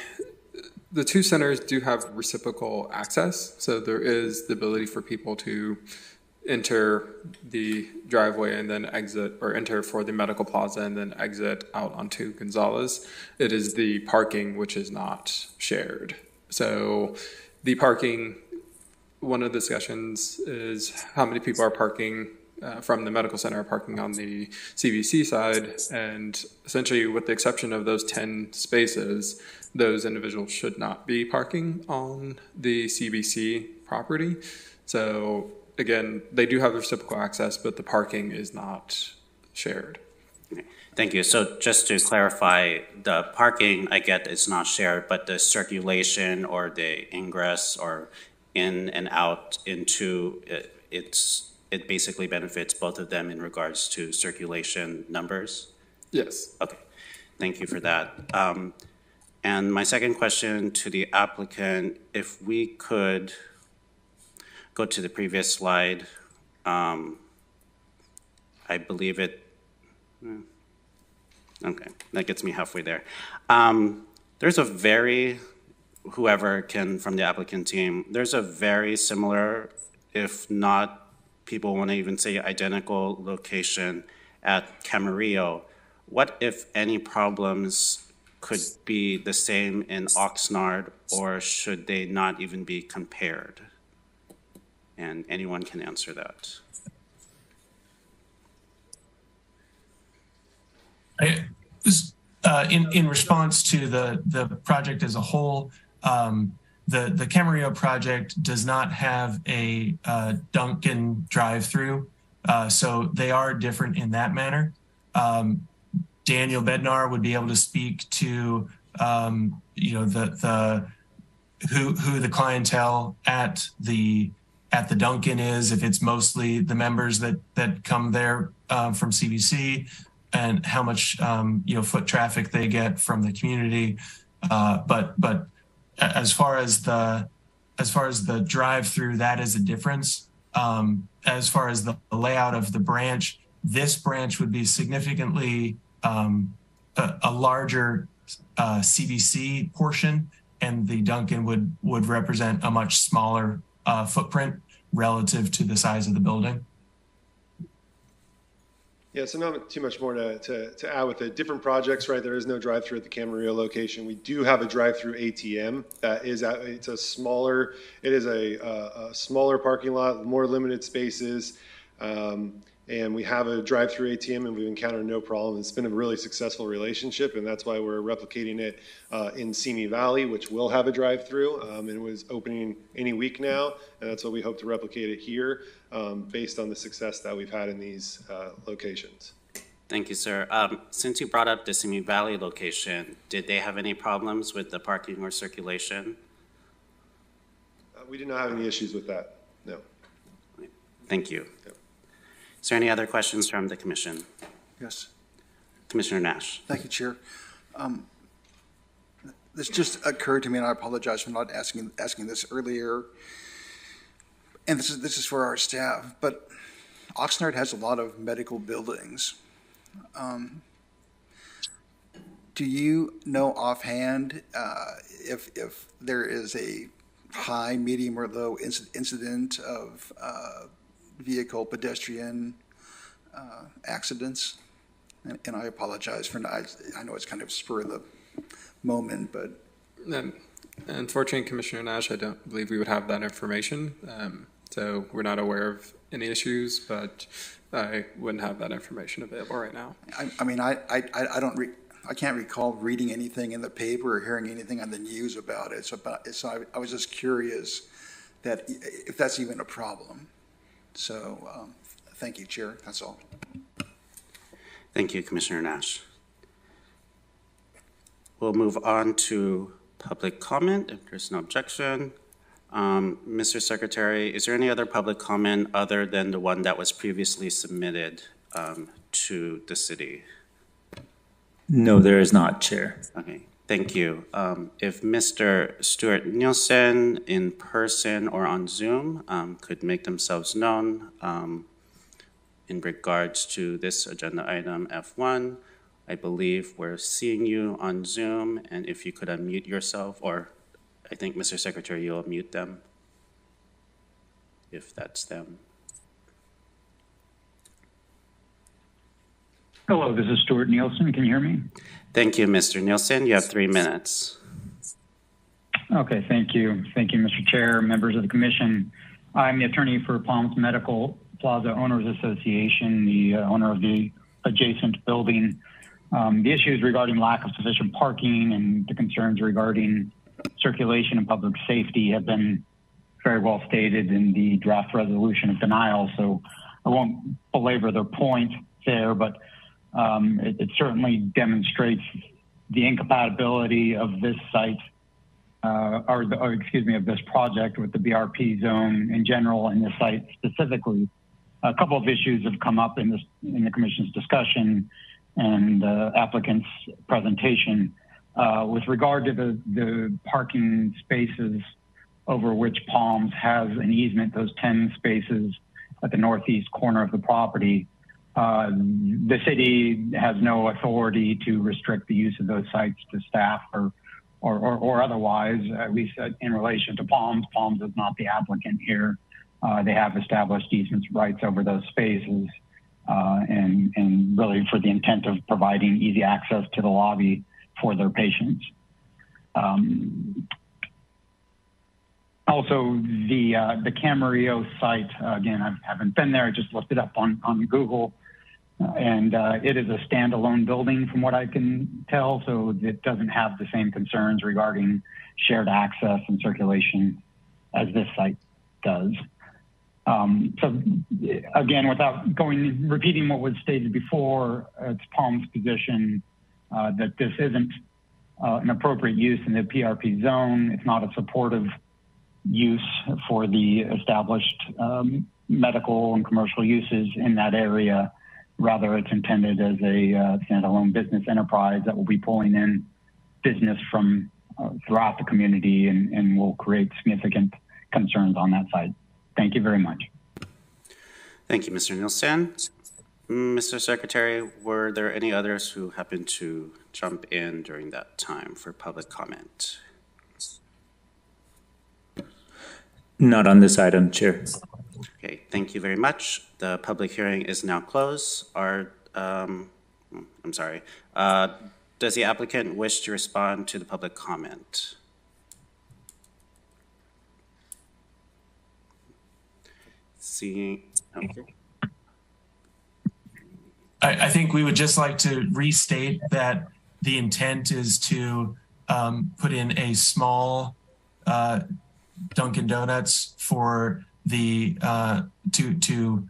two centers do have reciprocal access. So there is the ability for people to enter the driveway and then exit, or enter for the medical plaza and then exit out onto Gonzales. It is the parking which is not shared. So the parking, one of the discussions is how many people are parking from the medical center, parking on the CVC side, and essentially with the exception of those 10 spaces, those individuals should not be parking on the CVC property. So again, they do have reciprocal access, but the parking is not shared. Thank you. So just to clarify, the parking, I get it's not shared, but the circulation or the ingress or in and out into it basically benefits both of them in regards to circulation numbers? Yes. Okay. Thank you for that. And my second question to the applicant, if we could go to the previous slide. I believe it. Okay, that gets me halfway there. There's a very, whoever can from the applicant team, there's a very similar, if not, people want to even say identical location at Camarillo. What, if any, problems could be the same in Oxnard, or should they not even be compared? And anyone can answer that. In response to the project as a whole, the Camarillo project does not have a Dunkin' drive-through, so they are different in that manner. Daniel Bednar would be able to speak to who the clientele at the Dunkin' is, if it's mostly the members that come there from CBC, and how much foot traffic they get from the community. But as far as the drive-through, that is a difference. As far as the layout of the branch, this branch would be significantly a larger CBC portion, and the Dunkin' would represent a much smaller footprint relative to the size of the building. Yeah, so not too much more to add with the different projects, right? There is no drive-through at the Camarillo location. We do have a drive-through ATM that is it's a smaller parking lot, more limited spaces, and we have a drive-through ATM, and we've encountered no problem. It's been a really successful relationship, and that's why we're replicating it in Simi Valley, which will have a drive-through, and it was opening any week now, and that's what we hope to replicate it here, based on the success that we've had in these locations. Thank you, sir. Since you brought up the Simi Valley location, did they have any problems with the parking or circulation? We did not have any issues with that, no. Thank you. Yep. Is there any other questions from the commission? Yes. Commissioner Nash. Thank you, Chair. This just occurred to me, and I apologize for not asking this earlier. And this is for our staff, but Oxnard has a lot of medical buildings. Do you know offhand if there is a high, medium, or low incident of vehicle pedestrian accidents And I apologize for not, I know it's kind of spur of the moment, but. Unfortunately, Commissioner Nash, I don't believe we would have that information. So we're not aware of any issues, but I wouldn't have that information available right now. I mean, I can't recall reading anything in the paper or hearing anything on the news about it. So I was just curious that if that's even a problem. So thank you, Chair. That's all. Thank you, Commissioner Nash. We'll move on to public comment if there's no objection. Mr. Secretary, is there any other public comment other than the one that was previously submitted to the city? No, there is not, Chair. Okay, thank you. If Mr. Stuart Nielsen in person or on Zoom could make themselves known in regards to this agenda item F1, I believe we're seeing you on Zoom, and if you could unmute yourself, or I think, Mr. Secretary, you'll mute them, if that's them. Hello, this is Stuart Nielsen. Can you hear me? Thank you, Mr. Nielsen. You have 3 minutes. Okay, thank you. Thank you, Mr. Chair, members of the Commission. I'm the attorney for Palms Medical Plaza Owners Association, the owner of the adjacent building. The issues regarding lack of sufficient parking and the concerns regarding circulation and public safety have been very well stated in the draft resolution of denial, so I won't belabor the point there, but it certainly demonstrates the incompatibility of this site, of this project with the BRP zone in general and this site specifically. A couple of issues have come up in the Commission's discussion and applicant's presentation. With regard to the parking spaces over which Palms has an easement, those 10 spaces at the northeast corner of the property, the city has no authority to restrict the use of those sites to staff or otherwise, at least in relation to Palms. Palms is not the applicant here. They have established easement rights over those spaces and really for the intent of providing easy access to the lobby for their patients. Also, the Camarillo site, again, I haven't been there, I just looked it up on Google, and it is a standalone building from what I can tell, so it doesn't have the same concerns regarding shared access and circulation as this site does. So again, without repeating what was stated before, it's Palm's position that this isn't an appropriate use in the PRP zone. It's not a supportive use for the established medical and commercial uses in that area. Rather, it's intended as a standalone business enterprise that will be pulling in business from throughout the community and will create significant concerns on that side. Thank you very much. Thank you, Mr. Nielsen. Mr. Secretary, were there any others who happened to jump in during that time for public comment? Not on this item, Chair. Okay, thank you very much. The public hearing is now closed. I'm sorry. Does the applicant wish to respond to the public comment? Seeing, okay. I think we would just like to restate that the intent is to put in a small Dunkin' Donuts for the to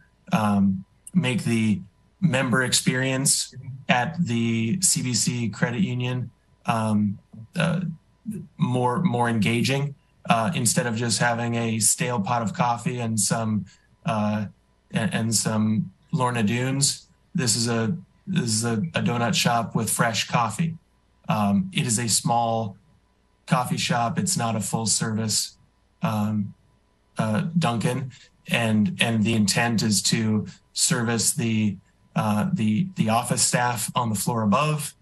make the member experience at the CBC Credit Union more engaging instead of just having a stale pot of coffee and some Lorna Doones. This is a donut shop with fresh coffee. It is a small coffee shop. It's not a full service Dunkin', and the intent is to service the office staff on the floor above,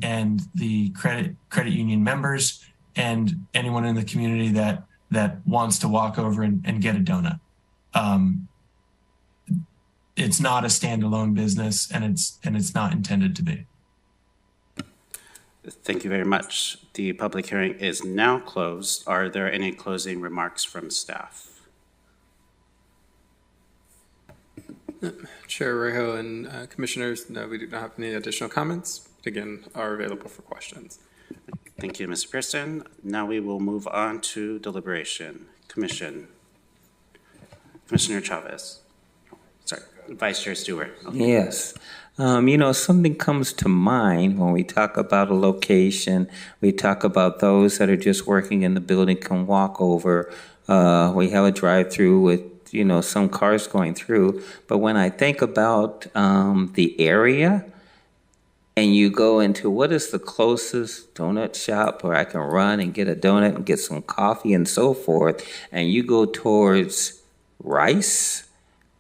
and the credit union members, and anyone in the community that wants to walk over and get a donut. it's not a standalone business, and it's not intended to be. Thank you very much. The public hearing is now closed. Are there any closing remarks from staff? Chair Rejo and commissioners, no, we do not have any additional comments. Again, are available for questions. Thank you, Mr. Pearson. Now we will move on to deliberation. Commissioner Chavez. Sorry, Vice Chair Stewart. Okay. Yes. Something comes to mind when we talk about a location. We talk about those that are just working in the building can walk over. We have a drive-through with, some cars going through. But when I think about the area, and you go into what is the closest donut shop where I can run and get a donut and get some coffee and so forth, and you go towards Rice,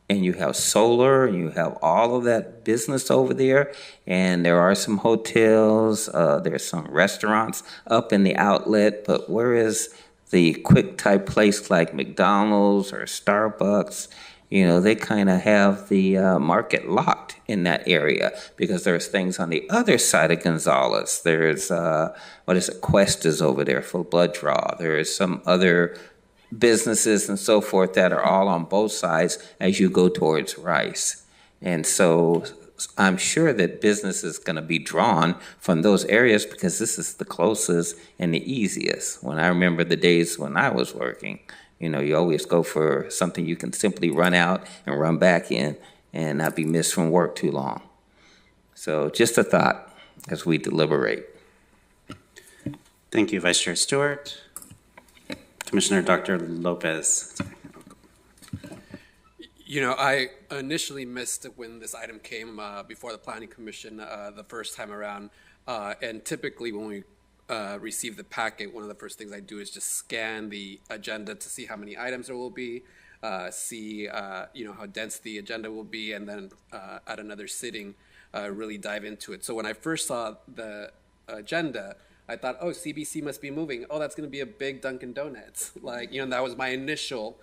and you have solar, and you have all of that business over there, and there are some hotels, there's some restaurants up in the outlet, but where is the quick type place like McDonald's or Starbucks? They kind of have the market locked in that area because there's things on the other side of Gonzales. There's, Quest is over there for blood draw. There's some other businesses and so forth that are all on both sides as you go towards Rice. And so I'm sure that business is going to be drawn from those areas because this is the closest and the easiest. When I remember the days when I was working, you always go for something you can simply run out and run back in and not be missed from work too long. So just a thought as we deliberate. Thank you, Vice Chair Stewart. Commissioner Dr. Lopez. I initially missed when this item came before the Planning Commission the first time around. And typically when we receive the packet, one of the first things I do is just scan the agenda to see how many items there will be, see how dense the agenda will be, and then at another sitting really dive into it. So when I first saw the agenda, I thought, oh, CBC must be moving. Oh, that's going to be a big Dunkin' Donuts. That was my initial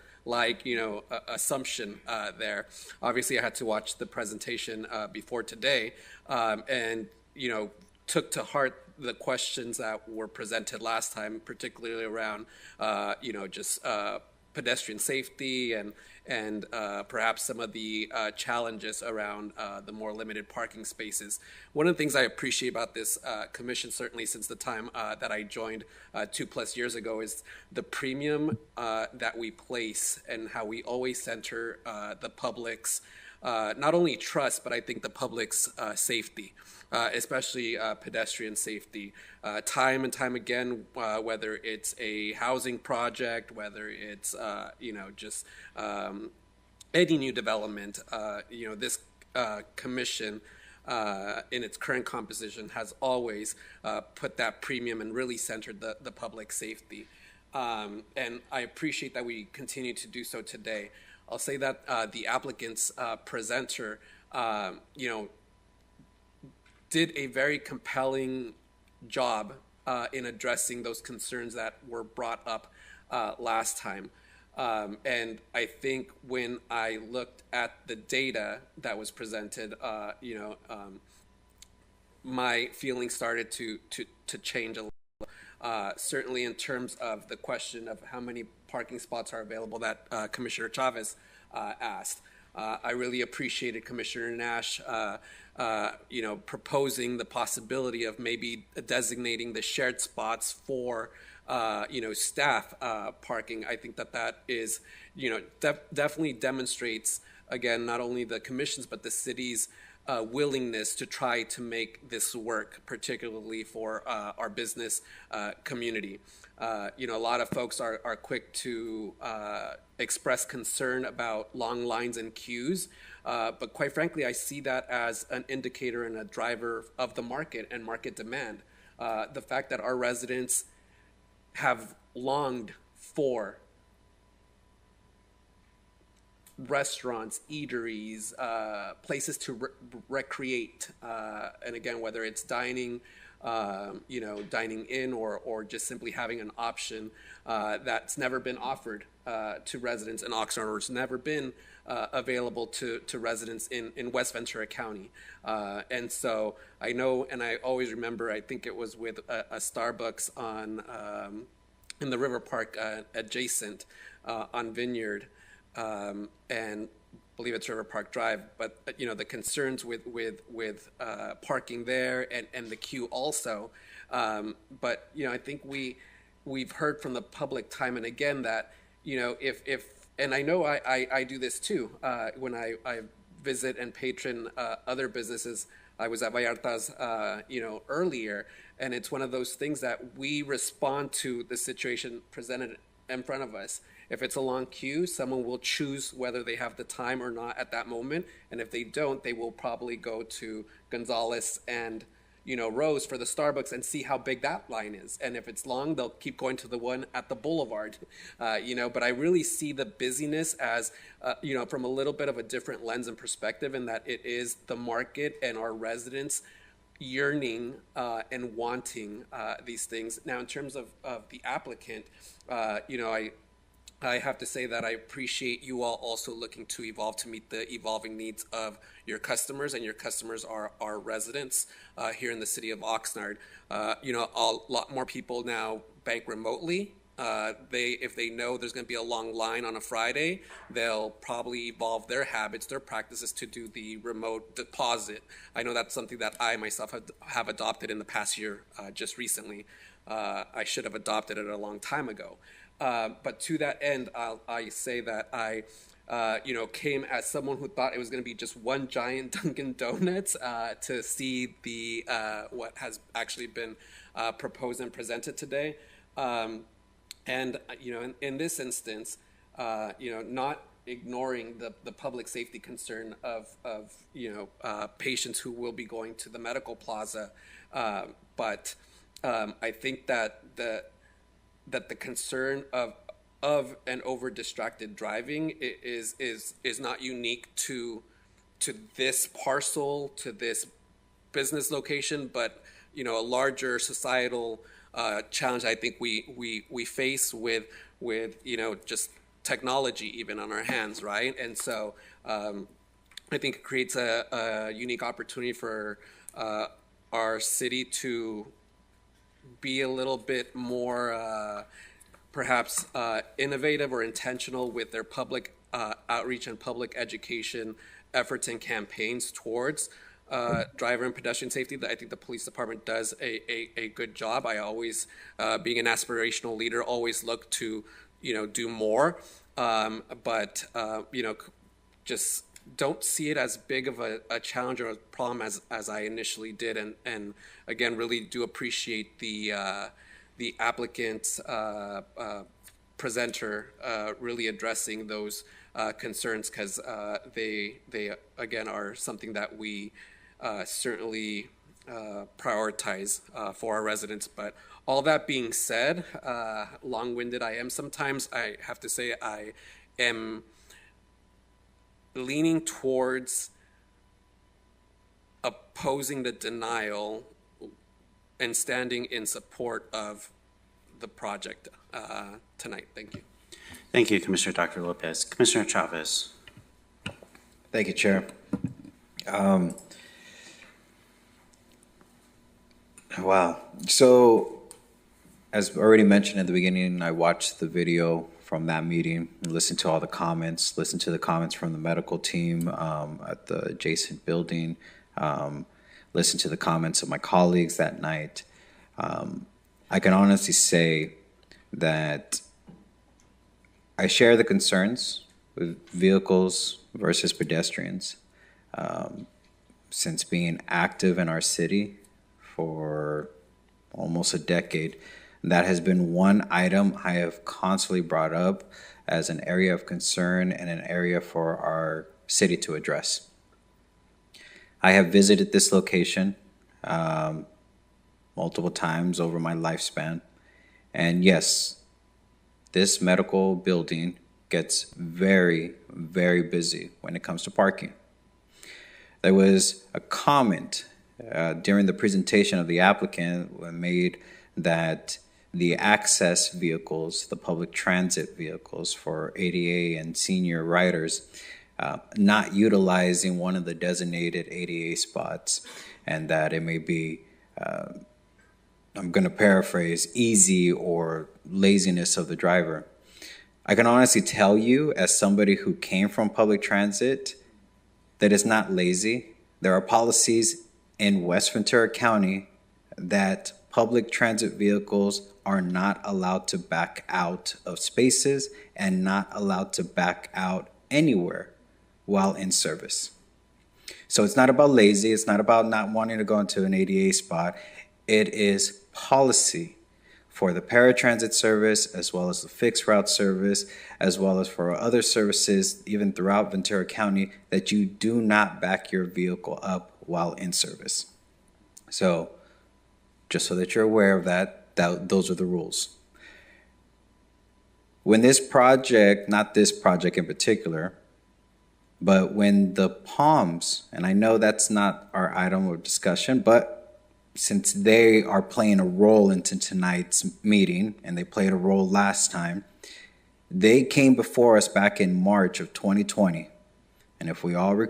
assumption there. Obviously, I had to watch the presentation before today, and took to heart the questions that were presented last time, particularly around pedestrian safety and perhaps some of the challenges around the more limited parking spaces. One of the things I appreciate about this commission, certainly since the time that I joined 2+ years ago, is the premium that we place and how we always center the public's not only trust, but I think the public's safety, especially pedestrian safety. Time and time again, whether it's a housing project, whether it's, just any new development, this commission in its current composition has always put that premium and really centered the public safety. And I appreciate that we continue to do so today. I'll say that the applicant's presenter, did a very compelling job in addressing those concerns that were brought up last time. And I think when I looked at the data that was presented, my feelings started to change a little. Certainly in terms of the question of how many parking spots are available that Commissioner Chavez asked. I really appreciated Commissioner Nash, proposing the possibility of maybe designating the shared spots for, staff parking. I think that is, definitely demonstrates, again, not only the commission's, but the city's willingness to try to make this work, particularly for our business community. A lot of folks are quick to express concern about long lines and queues, but quite frankly, I see that as an indicator and a driver of the market and market demand. The fact that our residents have longed for restaurants, eateries, places to recreate, and again, whether it's dining dining in or just simply having an option that's never been offered to residents in Oxnard, or it's never been available to residents in West Ventura County. And so I know, and I always remember, I think it was with a Starbucks in the River Park adjacent on Vineyard, and I believe it's River Park Drive, but the concerns with parking there and the queue also. But I think we've heard from the public time and again that if and I know I do this too when I visit and patron other businesses. I was at Vallarta's earlier, and it's one of those things that we respond to the situation presented in front of us. If it's a long queue, someone will choose whether they have the time or not at that moment. And if they don't, they will probably go to Gonzalez and, Rose for the Starbucks and see how big that line is. And if it's long, they'll keep going to the one at the Boulevard, But I really see the busyness as, from a little bit of a different lens and perspective, in that it is the market and our residents yearning and wanting these things. Now, in terms of the applicant, I have to say that I appreciate you all also looking to evolve to meet the evolving needs of your customers, and your customers are our residents here in the city of Oxnard. A lot more people now bank remotely. If they know there's going to be a long line on a Friday, they'll probably evolve their habits, their practices to do the remote deposit. I know that's something that I myself have adopted in the past year, just recently. I should have adopted it a long time ago. But to that end, I say that I, came as someone who thought it was going to be just one giant Dunkin' Donuts to see the what has actually been proposed and presented today. In this instance, not ignoring the public safety concern of patients who will be going to the medical plaza, but I think that the concern of an over distracted driving is not unique to this parcel, to this business location, but a larger societal challenge I think we face with just technology even on our hands, right? And so I think it creates a unique opportunity for our city to be a little bit more perhaps innovative or intentional with their public outreach and public education efforts and campaigns towards driver and pedestrian safety. I think the police department does a good job. I always, being an aspirational leader, always look to do more, but just don't see it as big of a challenge or a problem as I initially did, and again, really do appreciate the applicant's presenter really addressing those concerns, because they again are something that we certainly prioritize for our residents. But all that being said, long-winded I am sometimes, I have to say I am leaning towards opposing the denial and standing in support of the project tonight. Thank you. Thank you, Commissioner Dr. Lopez. Commissioner Chavez. Thank you, Chair. Wow. So, as already mentioned at the beginning, I watched the video from that meeting, listened to all the comments, listened to the comments from the medical team at the adjacent building, listened to the comments of my colleagues that night. I can honestly say that I share the concerns with vehicles versus pedestrians. Since being active in our city for almost a decade, that has been one item I have constantly brought up as an area of concern and an area for our city to address. I have visited this location multiple times over my lifespan, and yes, this medical building gets very, very busy when it comes to parking. There was a comment during the presentation of the applicant, made that the access vehicles, the public transit vehicles for ADA and senior riders, not utilizing one of the designated ADA spots, and that it may be, I'm going to paraphrase, easy or laziness of the driver. I can honestly tell you, as somebody who came from public transit, that it's not lazy. There are policies in West Ventura County that public transit vehicles are not allowed to back out of spaces and not allowed to back out anywhere while in service. So it's not about lazy. It's not about not wanting to go into an ADA spot. It is policy for the paratransit service, as well as the fixed route service, as well as for other services, even throughout Ventura County, that you do not back your vehicle up while in service. So just so that you're aware of that, those are the rules. When this project, not this project in particular, but when the Palms, and I know that's not our item of discussion, but since they are playing a role into tonight's meeting, and they played a role last time, they came before us back in March of 2020. And if we all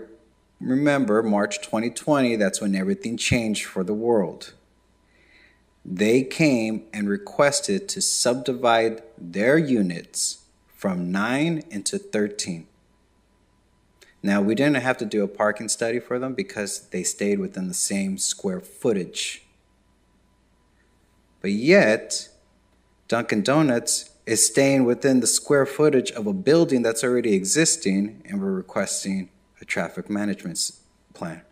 remember, March 2020, that's when everything changed for the world. They came and requested to subdivide their units from 9 into 13. Now, we didn't have to do a parking study for them because they stayed within the same square footage. But yet, Dunkin' Donuts is staying within the square footage of a building that's already existing, and we're requesting a traffic management plan.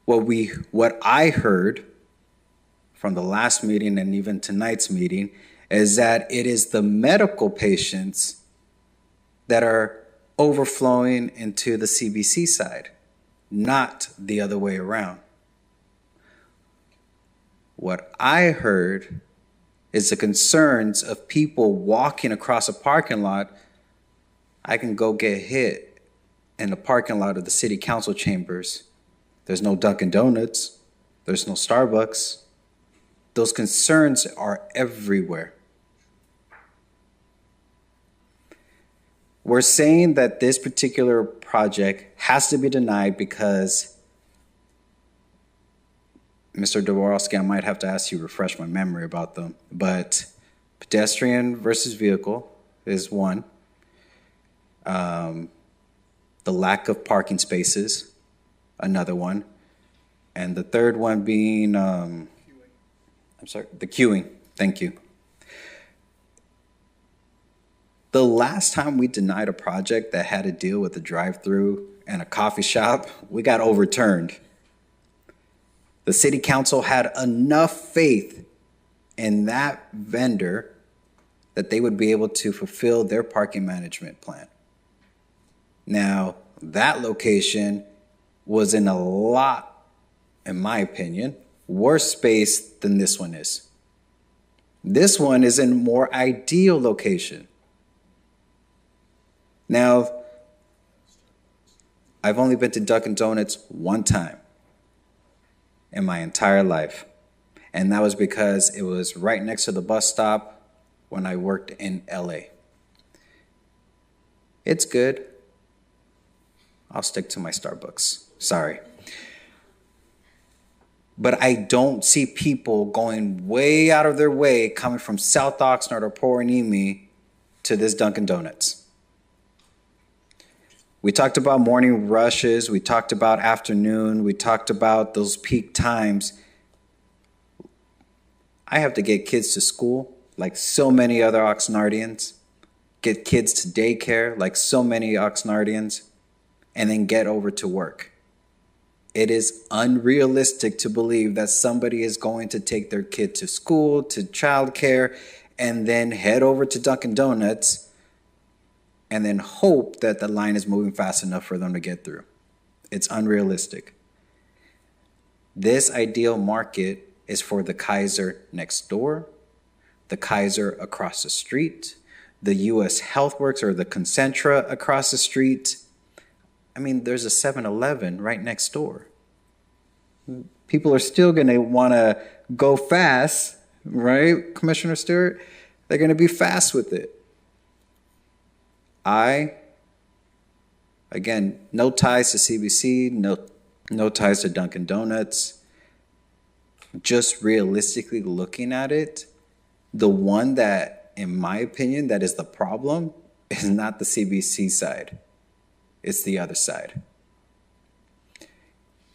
What I heard from the last meeting and even tonight's meeting is that it is the medical patients that are overflowing into the CBC side, not the other way around. What I heard is the concerns of people walking across a parking lot. I can go get hit in the parking lot of the city council chambers. There's no Dunkin' Donuts. There's no Starbucks. Those concerns are everywhere. We're saying that this particular project has to be denied because, Mr. Dworowski, I might have to ask you to refresh my memory about them, but pedestrian versus vehicle is one. The lack of parking spaces, another one. And the third one being, the queuing. Thank you. The last time we denied a project that had to deal with a drive-through and a coffee shop, we got overturned. The city council had enough faith in that vendor that they would be able to fulfill their parking management plan. Now, that location was in a lot, in my opinion, worse space than this one is. This one is in a more ideal location. Now, I've only been to Dunkin' Donuts one time in my entire life. And that was because it was right next to the bus stop when I worked in LA. It's good. I'll stick to my Starbucks. Sorry. But I don't see people going way out of their way coming from South Oxnard or Port Hueneme to this Dunkin' Donuts. We talked about morning rushes. We talked about afternoon. We talked about those peak times. I have to get kids to school like so many other Oxnardians, get kids to daycare like so many Oxnardians, and then get over to work. It is unrealistic to believe that somebody is going to take their kid to school, to childcare, and then head over to Dunkin' Donuts and then hope that the line is moving fast enough for them to get through. It's unrealistic. This ideal market is for the Kaiser next door, the Kaiser across the street, the US Healthworks or the Concentra across the street. I mean, there's a 7-Eleven right next door. People are still going to want to go fast, right, Commissioner Stewart? They're going to be fast with it. Again, no ties to CBC, no ties to Dunkin' Donuts. Just realistically looking at it, the one that, in my opinion, that is the problem is not the CBC side. It's the other side.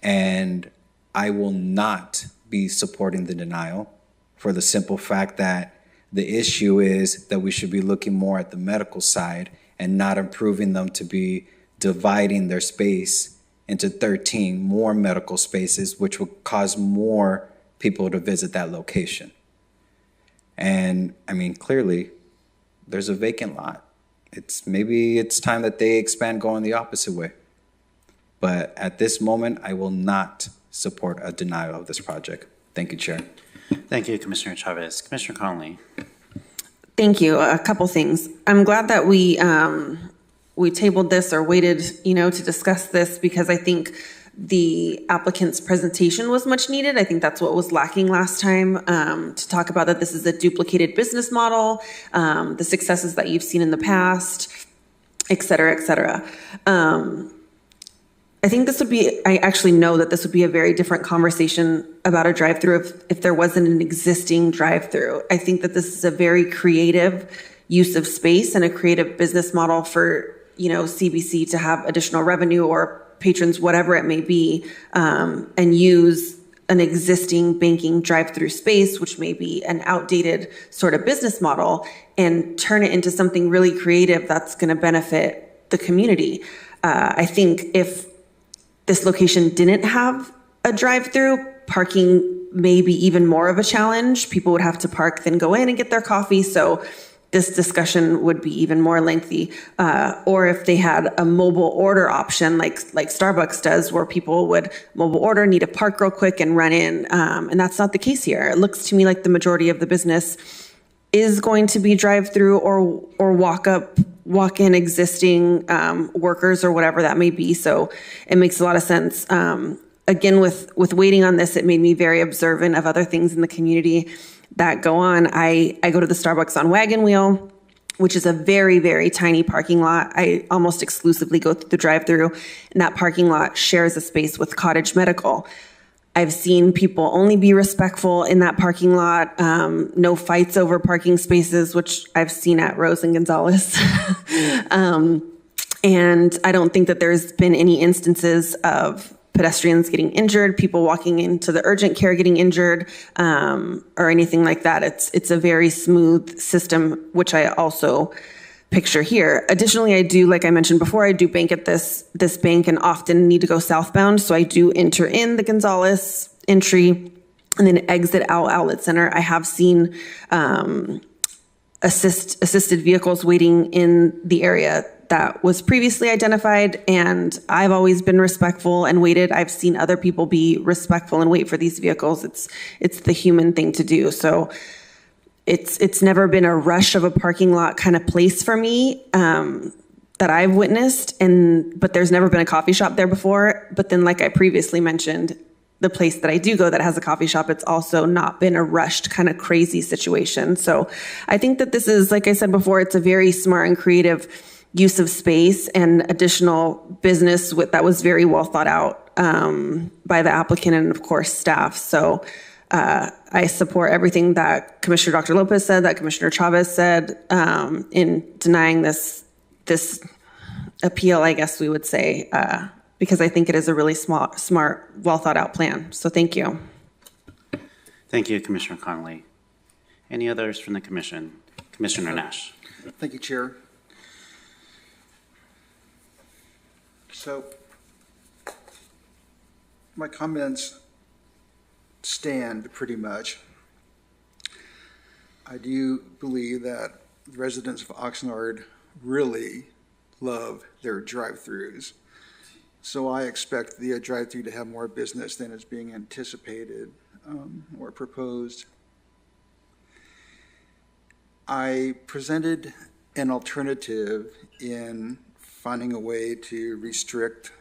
And I will not be supporting the denial for the simple fact that the issue is that we should be looking more at the medical side and not improving them to be dividing their space into 13 more medical spaces, which will cause more people to visit that location. And I mean, clearly, there's a vacant lot. Maybe it's time that they expand going the opposite way. But at this moment, I will not support a denial of this project. Thank you, Chair. Thank you, Commissioner Chavez. Commissioner Connolly. Thank you. A couple things. I'm glad that we tabled this or waited, to discuss this, because I think the applicant's presentation was much needed. I think that's what was lacking last time, to talk about that this is a duplicated business model, the successes that you've seen in the past, et cetera, et cetera. I think I actually know that this would be a very different conversation about a drive-through if there wasn't an existing drive-through. I think that this is a very creative use of space and a creative business model for, CBC to have additional revenue or patrons, whatever it may be, and use an existing banking drive-through space, which may be an outdated sort of business model, and turn it into something really creative that's going to benefit the community. I think if this location didn't have a drive-through, parking may be even more of a challenge. People would have to park, then go in and get their coffee. So this discussion would be even more lengthy. Or if they had a mobile order option like Starbucks does, where people would mobile order, need to park real quick and run in. And that's not the case here. It looks to me like the majority of the business is going to be drive-through or walk-in existing workers or whatever that may be. So it makes a lot of sense. Again, with waiting on this, it made me very observant of other things in the community that go on. I go to the Starbucks on Wagon Wheel, which is a very, very tiny parking lot. I almost exclusively go through the drive-through, and that parking lot shares a space with Cottage Medical. I've seen people only be respectful in that parking lot. No fights over parking spaces, which I've seen at Rose and Gonzalez. And I don't think that there's been any instances of pedestrians getting injured, people walking into the urgent care getting injured, or anything like that. It's a very smooth system, which I also picture here. Additionally, I do, like I mentioned before, I do bank at this bank and often need to go southbound. So I do enter in the Gonzalez entry and then exit out Outlet Center. I have seen assisted vehicles waiting in the area that was previously identified, and I've always been respectful and waited. I've seen other people be respectful and wait for these vehicles. It's the human thing to do. So it's never been a rush of a parking lot kind of place for me that I've witnessed, but there's never been a coffee shop there before. But then, like I previously mentioned, the place that I do go that has a coffee shop, it's also not been a rushed kind of crazy situation. So I think that this is, like I said before, it's a very smart and creative use of space and additional business that was very well thought out by the applicant and, of course, staff. So I support everything that Commissioner Dr. Lopez said, that Commissioner Chavez said, in denying this appeal, I guess we would say, because I think it is a really smart, well thought out plan. So thank you. Thank you, Commissioner Connolly. Any others from the commission? Commissioner Nash. Thank you, Chair. So my comments stand pretty much. I do believe that the residents of Oxnard really love their drive-throughs. So I expect the drive-through to have more business than is being anticipated or proposed. I presented an alternative in finding a way to restrict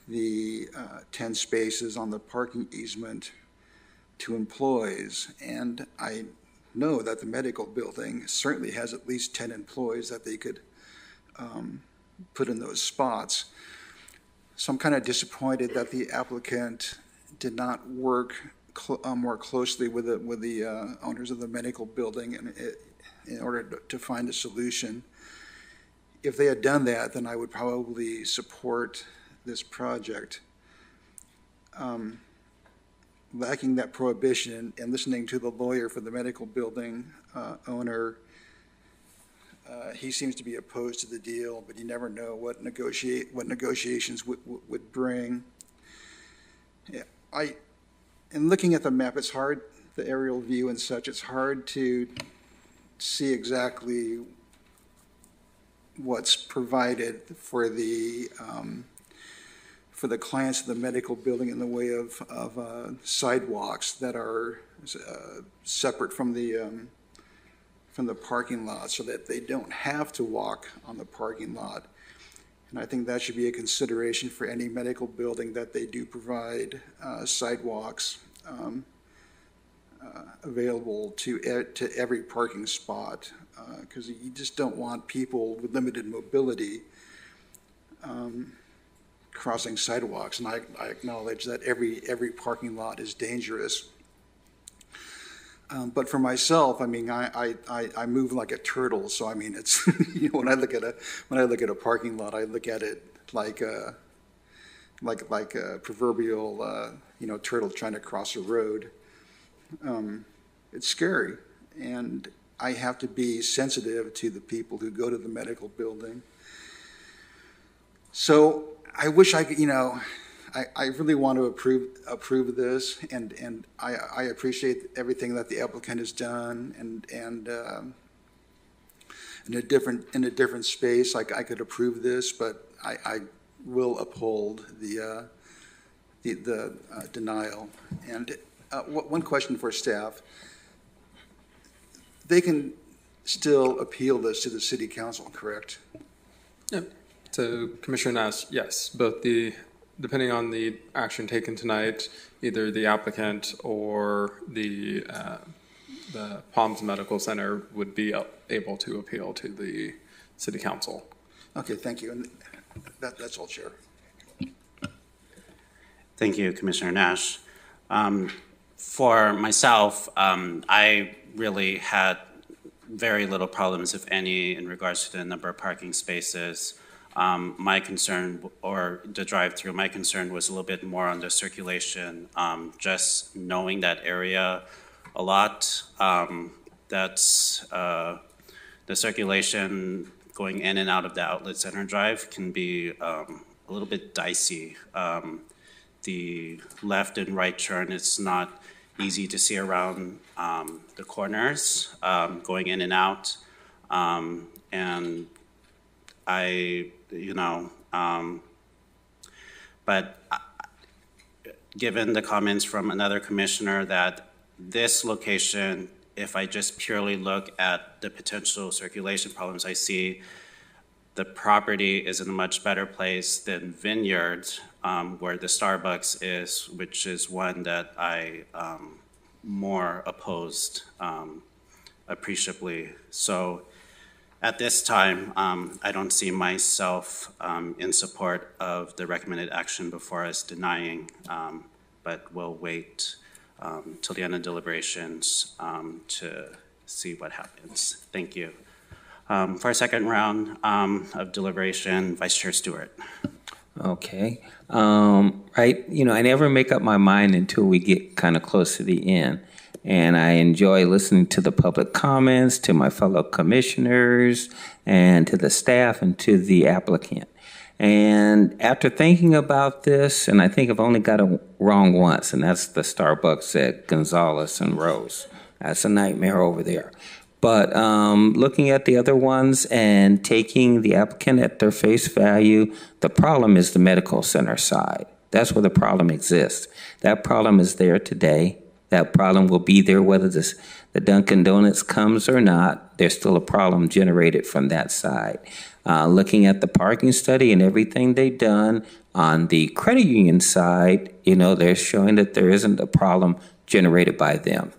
the 10 spaces on the parking easement to employees. And I know that the medical building certainly has at least 10 employees that they could put in those spots. So I'm kind of disappointed that the applicant did not work more closely with the owners of the medical building in order to find a solution. If they had done that, then I would probably support this project. Lacking that prohibition and listening to the lawyer for the medical building owner, he seems to be opposed to the deal, but you never know what negotiations would bring. Yeah, in looking at the map, it's hard, the aerial view and such, it's hard to see exactly what's provided for the clients of the medical building in the way of sidewalks that are separate from the parking lot, so that they don't have to walk on the parking lot. And I think that should be a consideration for any medical building, that they do provide sidewalks available to every parking spot, because you just don't want people with limited mobility crossing sidewalks. And I acknowledge that every parking lot is dangerous. But for myself, I mean, I move like a turtle. So I mean, it's when I look at a parking lot, I look at it like a proverbial turtle trying to cross a road. It's scary, and I have to be sensitive to the people who go to the medical building. So I wish I could, I really want to approve this, and I appreciate everything that the applicant has done, and in a different space, I could approve this, but I will uphold the denial. And one question for staff: they can still appeal this to the city council, correct? Yep. So Commissioner Nash, yes, depending on the action taken tonight, either the applicant or the Palms Medical Center would be able to appeal to the city council. Okay, thank you. And that's all, Chair. Thank you, Commissioner Nash. For myself, I really had very little problems, if any, in regards to the number of parking spaces. My concern, or the drive-through, my concern was a little bit more on the circulation. Just knowing that area a lot, that's the circulation going in and out of the outlet center drive can be a little bit dicey. The left and right turn, it's not easy to see around the corners going in and out. And but given the comments from another commissioner that this location, if I just purely look at the potential circulation problems I see, the property is in a much better place than Vineyard, where the Starbucks is, which is one that I more opposed appreciably. So at this time, I don't see myself in support of the recommended action before us denying, but we'll wait till the end of deliberations to see what happens. Thank you. For our second round of deliberation, Vice Chair Stewart. Okay. I never make up my mind until we get kind of close to the end. And I enjoy listening to the public comments, to my fellow commissioners, and to the staff, and to the applicant. And after thinking about this, and I think I've only got it wrong once, and that's the Starbucks at Gonzales and Rose. That's a nightmare over there. But looking at the other ones and taking the applicant at their face value, the problem is the medical center side. That's where the problem exists. That problem is there today. That problem will be there whether the Dunkin' Donuts comes or not. there's still a problem generated from that side. Looking at the parking study and everything they've done on the credit union side, they're showing that there isn't a problem generated by them.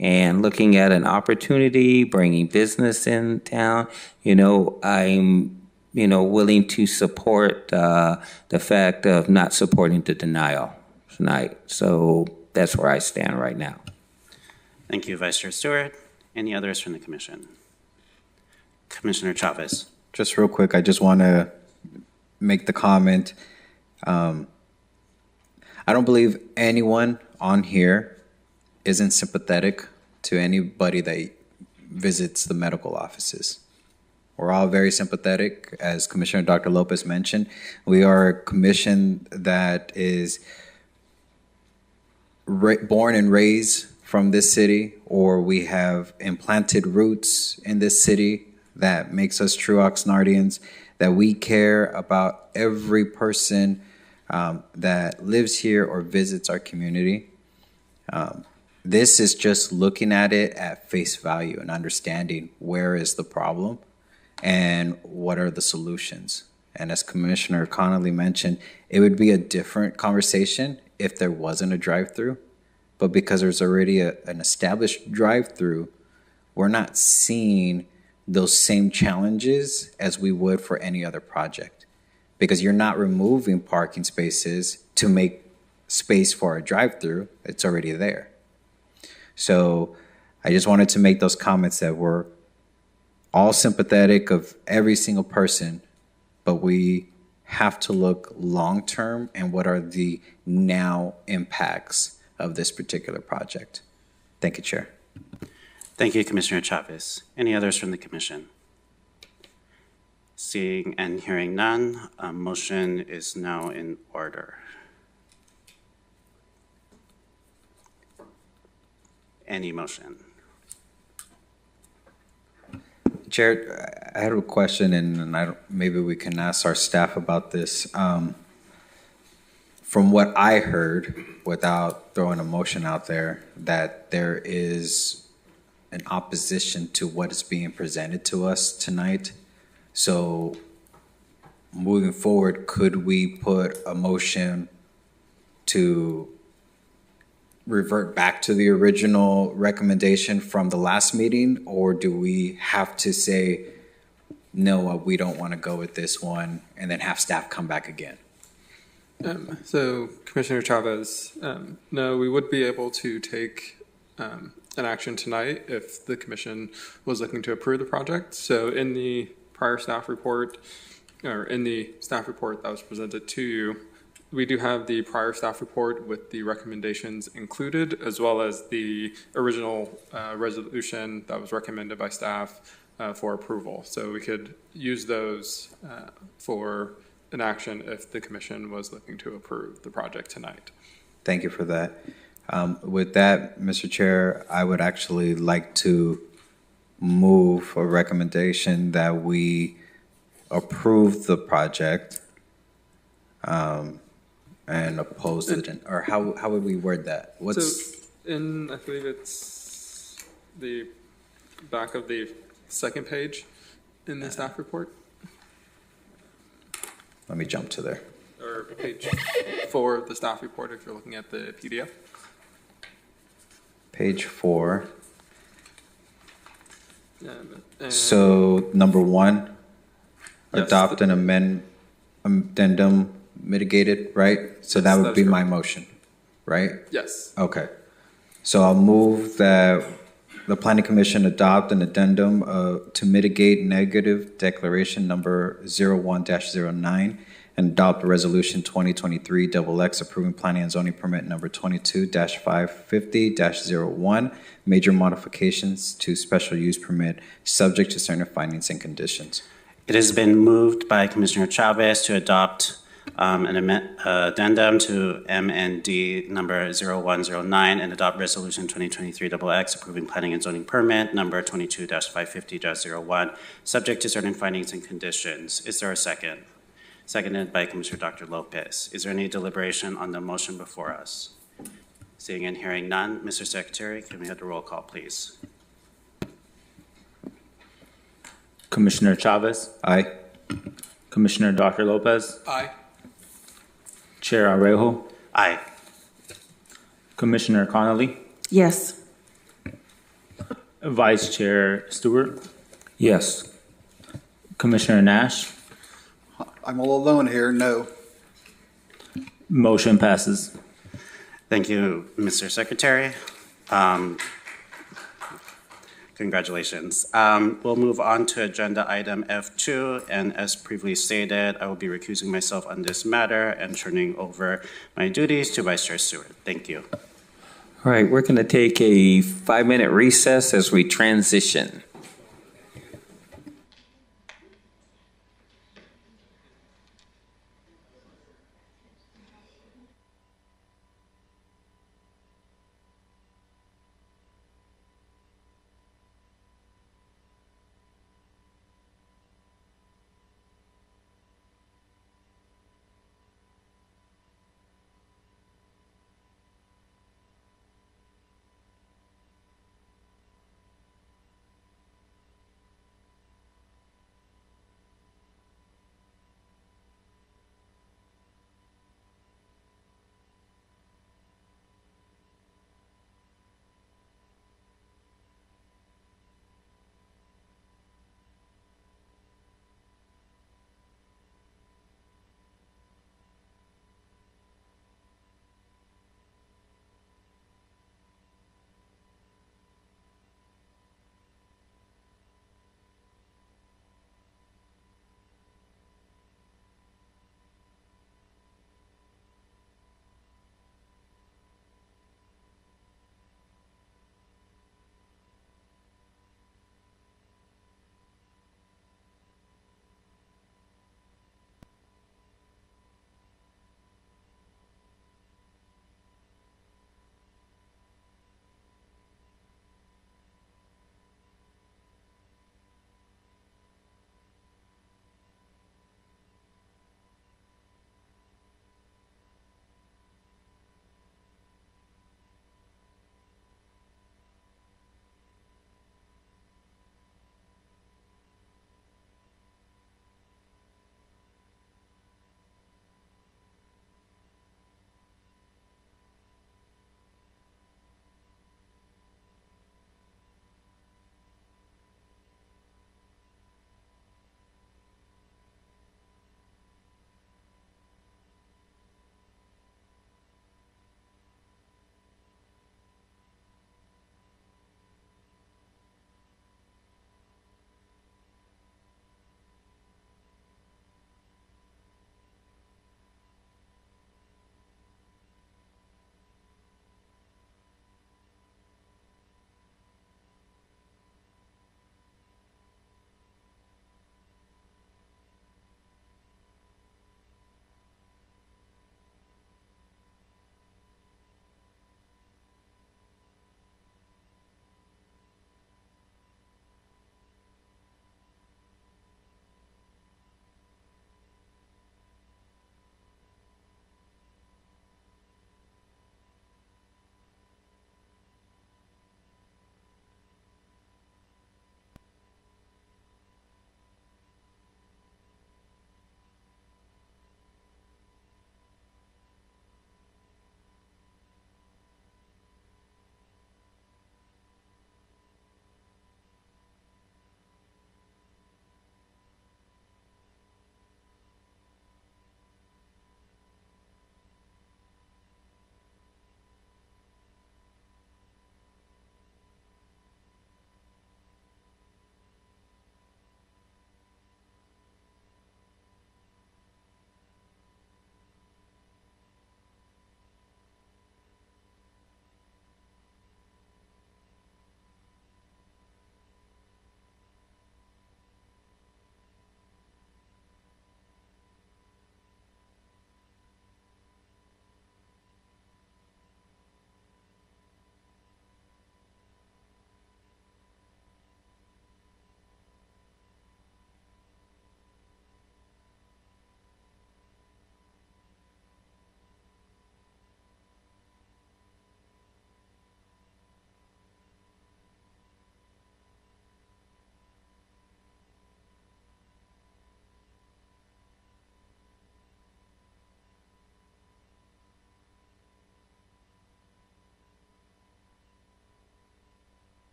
And looking at an opportunity, bringing business in town, I'm willing to support the fact of not supporting the denial tonight. So that's where I stand right now. Thank you, Vice Chair Stewart. Any others from the commission? Commissioner Chavez. Just real quick, I just want to make the comment. I don't believe anyone on here isn't sympathetic to anybody that visits the medical offices. We're all very sympathetic, as Commissioner Dr. Lopez mentioned. We are a commission that is born and raised from this city, or we have implanted roots in this city that makes us true Oxnardians, that we care about every person that lives here or visits our community. This is just looking at it at face value and understanding where is the problem and what are the solutions. And as Commissioner Connolly mentioned, it would be a different conversation if there wasn't a drive-through. But because there's already an established drive-through, we're not seeing those same challenges as we would for any other project. Because you're not removing parking spaces to make space for a drive-through, it's already there. So I just wanted to make those comments that we're all sympathetic of every single person, but we have to look long-term and what are the now impacts of this particular project. Thank you, Chair. Thank you, Commissioner Chavez. Any others from the commission? Seeing and hearing none, a motion is now in order. Any motion? Chair, I had a question, and maybe we can ask our staff about this. From what I heard, without throwing a motion out there, that there is an opposition to what is being presented to us tonight. So moving forward, could we put a motion to revert back to the original recommendation from the last meeting, or do we have to say, no, we don't want to go with this one, and then have staff come back again? So, Commissioner Chavez, no, we would be able to take an action tonight if the commission was looking to approve the project. So in the prior staff report, or in the staff report that was presented to you, we do have the prior staff report with the recommendations included, as well as the original resolution that was recommended by staff for approval. So we could use those for an action if the commission was looking to approve the project tonight. Thank you for that. With that, Mr. Chair, I would actually like to move a recommendation that we approve the project and oppose it, or how would we word that? So I believe it's the back of the second page in the staff report. Let me jump to there. Or page 4 of the staff report if you're looking at the PDF. Page 4. So number 1, yes, adopt an addendum mitigated, right? So that would be my motion, right? Yes. Okay. So I'll move that the Planning Commission adopt an addendum to mitigate negative declaration number 01-09 and adopt resolution 2023-XX approving planning and zoning permit number 22-550-01, major modifications to special use permit subject to certain findings and conditions. It has been moved by Commissioner Chavez to adopt an addendum to MND number 0109 and adopt resolution 2023-XX approving planning and zoning permit number 22-550-01 subject to certain findings and conditions. Is there a second? Seconded by Commissioner Dr. Lopez. Is there any deliberation on the motion before us? Seeing and hearing none, Mr. Secretary, can we have the roll call, please? Commissioner Chavez, Aye. Commissioner Dr. Lopez, Aye. Chair Arejo, Aye. Commissioner Connolly, Yes. Vice Chair Stewart, Yes. Commissioner Nash. I'm all alone here, no. Motion passes. Thank you, Mr. Secretary. Congratulations. We'll move on to agenda item F2, and as previously stated, I will be recusing myself on this matter and turning over my duties to Vice Chair Stewart. Thank you. All right, we're going to take a 5-minute recess as we transition.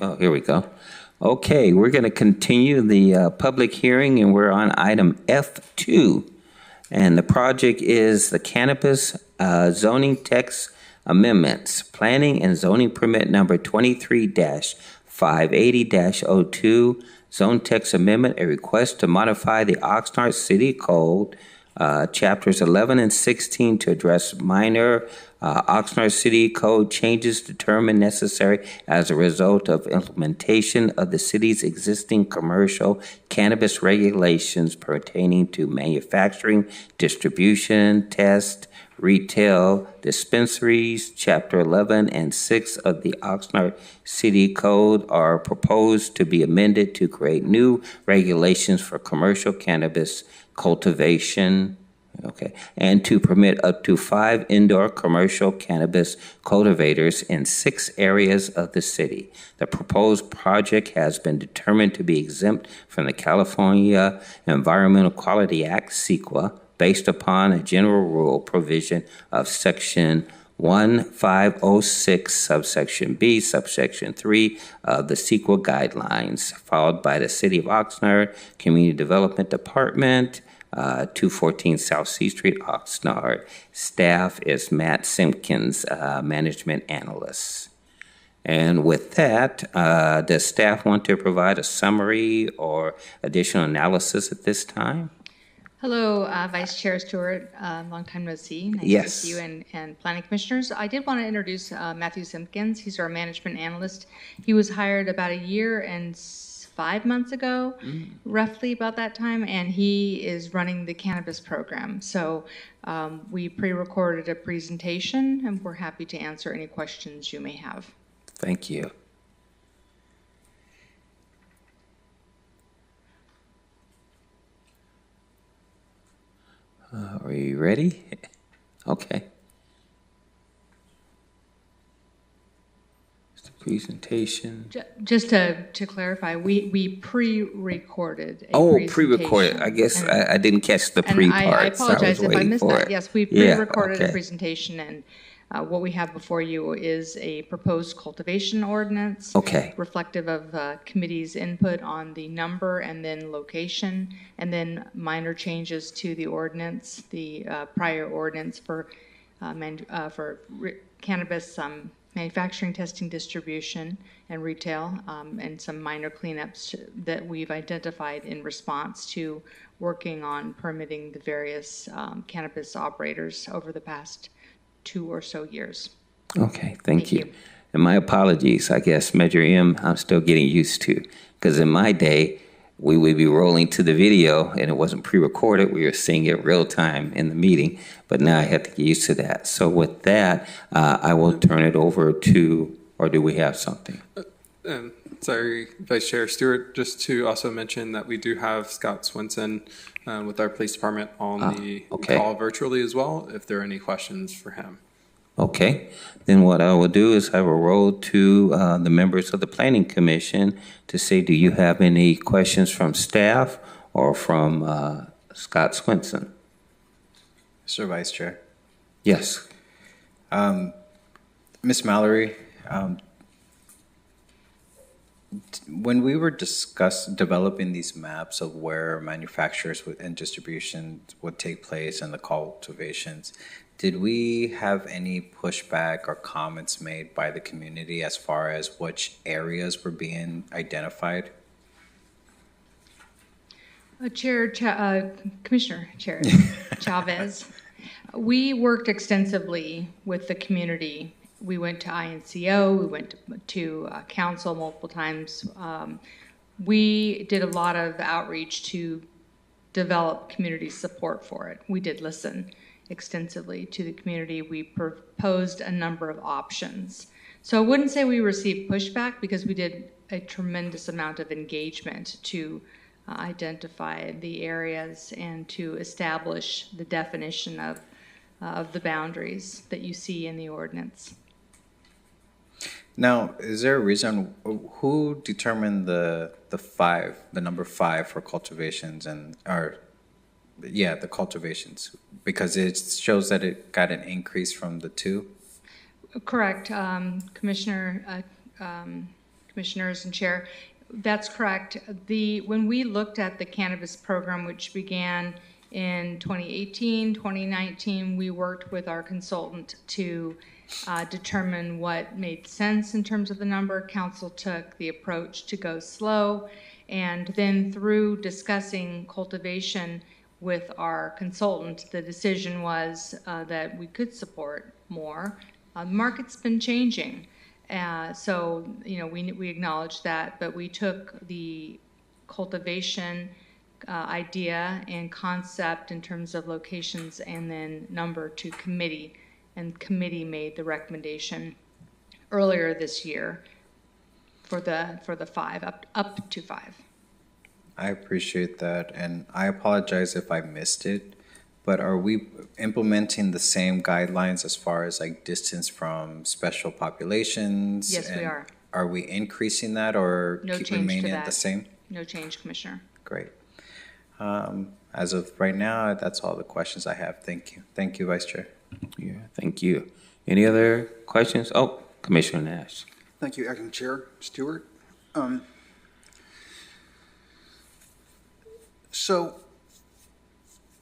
Oh, here we go. Okay, we're going to continue the public hearing, and we're on item F2. And the project is the cannabis zoning text amendments, planning and zoning permit number 23-580-02, zone text amendment, a request to modify the Oxnard City Code, chapters 11 and 16 to address minor Oxnard City Code changes determined necessary as a result of implementation of the city's existing commercial cannabis regulations pertaining to manufacturing, distribution, test, retail, dispensaries. Chapter 11 and 6 of the Oxnard City Code are proposed to be amended to create new regulations for commercial cannabis cultivation, and to permit up to 5 indoor commercial cannabis cultivators in 6 areas of the city. The proposed project has been determined to be exempt from the California Environmental Quality Act, CEQA, based upon a general rule provision of Section 1506, subsection B, subsection 3 of the CEQA guidelines, followed by the City of Oxnard Community Development Department, 214 South C Street, Oxnard. Staff is Matt Simpkins, Management Analyst. And with that, does staff want to provide a summary or additional analysis at this time? Hello, Vice Chair Stewart. Long time no see. Nice Yes. to see you and Planning Commissioners. I did want to introduce Matthew Simpkins. He's our Management Analyst. He was hired about a year and 5 months ago, roughly about that time, and he is running the cannabis program. So we pre-recorded a presentation, and we're happy to answer any questions you may have. Thank you. Are you ready? Okay. It's the presentation. Just to clarify, we pre-recorded a prerecorded. presentation. I guess I didn't catch the pre And part. I apologize if I missed that. Yes, we pre-recorded okay. a presentation, and what we have before you is a proposed cultivation ordinance. Okay. Reflective of committee's input on the number and then location, and then minor changes to the ordinance, the prior ordinance for cannabis manufacturing, testing, distribution, and retail, and some minor cleanups that we've identified in response to working on permitting the various cannabis operators over the past 2 or so years. Okay, thank you. And my apologies, I guess, Measure M, I'm still getting used to, because in my day, we would be rolling to the video and it wasn't pre-recorded. We were seeing it real time in the meeting, but now I have to get used to that. So with that, I will turn it over to, or do we have something? Sorry, Vice Chair Stewart, just to also mention that we do have Scott Swinson with our police department on the call virtually as well, if there are any questions for him. Okay, then what I will do is I will roll to the members of the Planning Commission to say, do you have any questions from staff or from Scott Swinson? Mr. Vice Chair. Yes. Ms. Mallory, when we were developing these maps of where manufacturers and distribution would take place and the cultivations, did we have any pushback or comments made by the community as far as which areas were being identified? Commissioner Chair Chavez, we worked extensively with the community. We went to INCO, we went to council multiple times. We did a lot of outreach to develop community support for it. We did listen extensively to the community. We proposed a number of options. So I wouldn't say we received pushback because we did a tremendous amount of engagement to identify the areas and to establish the definition of the boundaries that you see in the ordinance. Now, is there a reason who determined the number 5 for cultivations the cultivations, because it shows that it got an increase from the 2? Correct, Commissioner Commissioners and Chair. That's correct. When we looked at the cannabis program, which began in 2018, 2019, we worked with our consultant to determine what made sense in terms of the number. Council took the approach to go slow, and then through discussing cultivation with our consultant, the decision was that we could support more. The market's been changing. So, we acknowledge that, but we took the cultivation idea and concept in terms of locations and then number to committee, and committee made the recommendation earlier this year for the 5, up to 5. I appreciate that, and I apologize if I missed it, but are we implementing the same guidelines as far as like distance from special populations? Yes, we are. Are we increasing that or No keep change remaining to that. the same? No change, Commissioner. Great. As of right now, that's all the questions I have. Thank you. Thank you, Vice Chair. Yeah, thank you. Any other questions? Oh, Commissioner Nash. Thank you, Acting Chair Stewart. So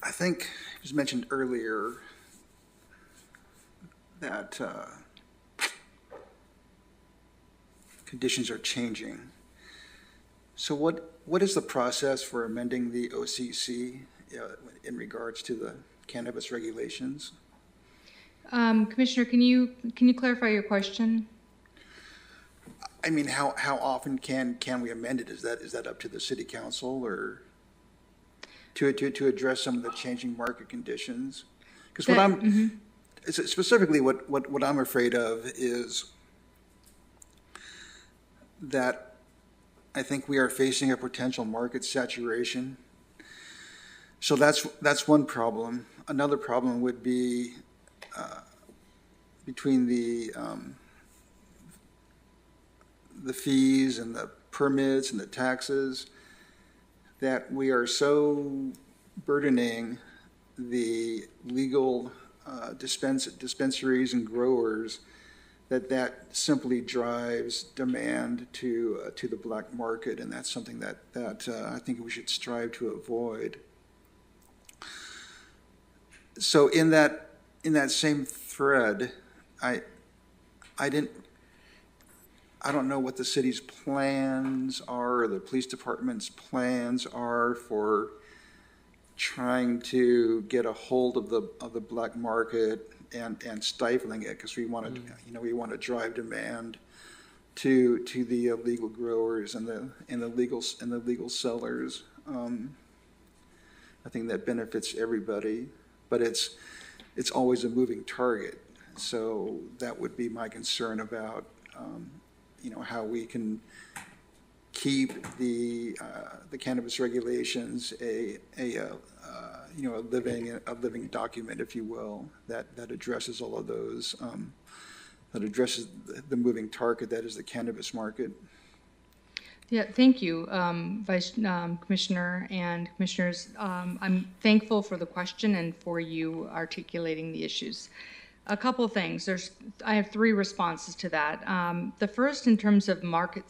I think it was mentioned earlier that conditions are changing. So what is the process for amending the OCC in regards to the cannabis regulations? Commissioner, can you clarify your question? I mean, how often can we amend it? Is that up to the City Council or to address some of the changing market conditions? Because specifically what I'm afraid of is that I think we are facing a potential market saturation. So that's one problem. Another problem would be between the fees and the permits and the taxes, that we are so burdening the legal dispensaries and growers that simply drives demand to the black market, and that's something that I think we should strive to avoid. So in that same thread, I don't know what the city's plans are, or the police department's plans are for trying to get a hold of the black market and stifling it, because we want to we want to drive demand to the illegal growers and the legal sellers. I think that benefits everybody, but it's always a moving target. So that would be my concern about how we can keep the cannabis regulations a living document, if you will, that addresses all of those, that addresses the moving target that is the cannabis market. Yeah, thank you, Vice Commissioner and Commissioners. I'm thankful for the question and for you articulating the issues. A couple things. I have 3 responses to that. The first, in terms of market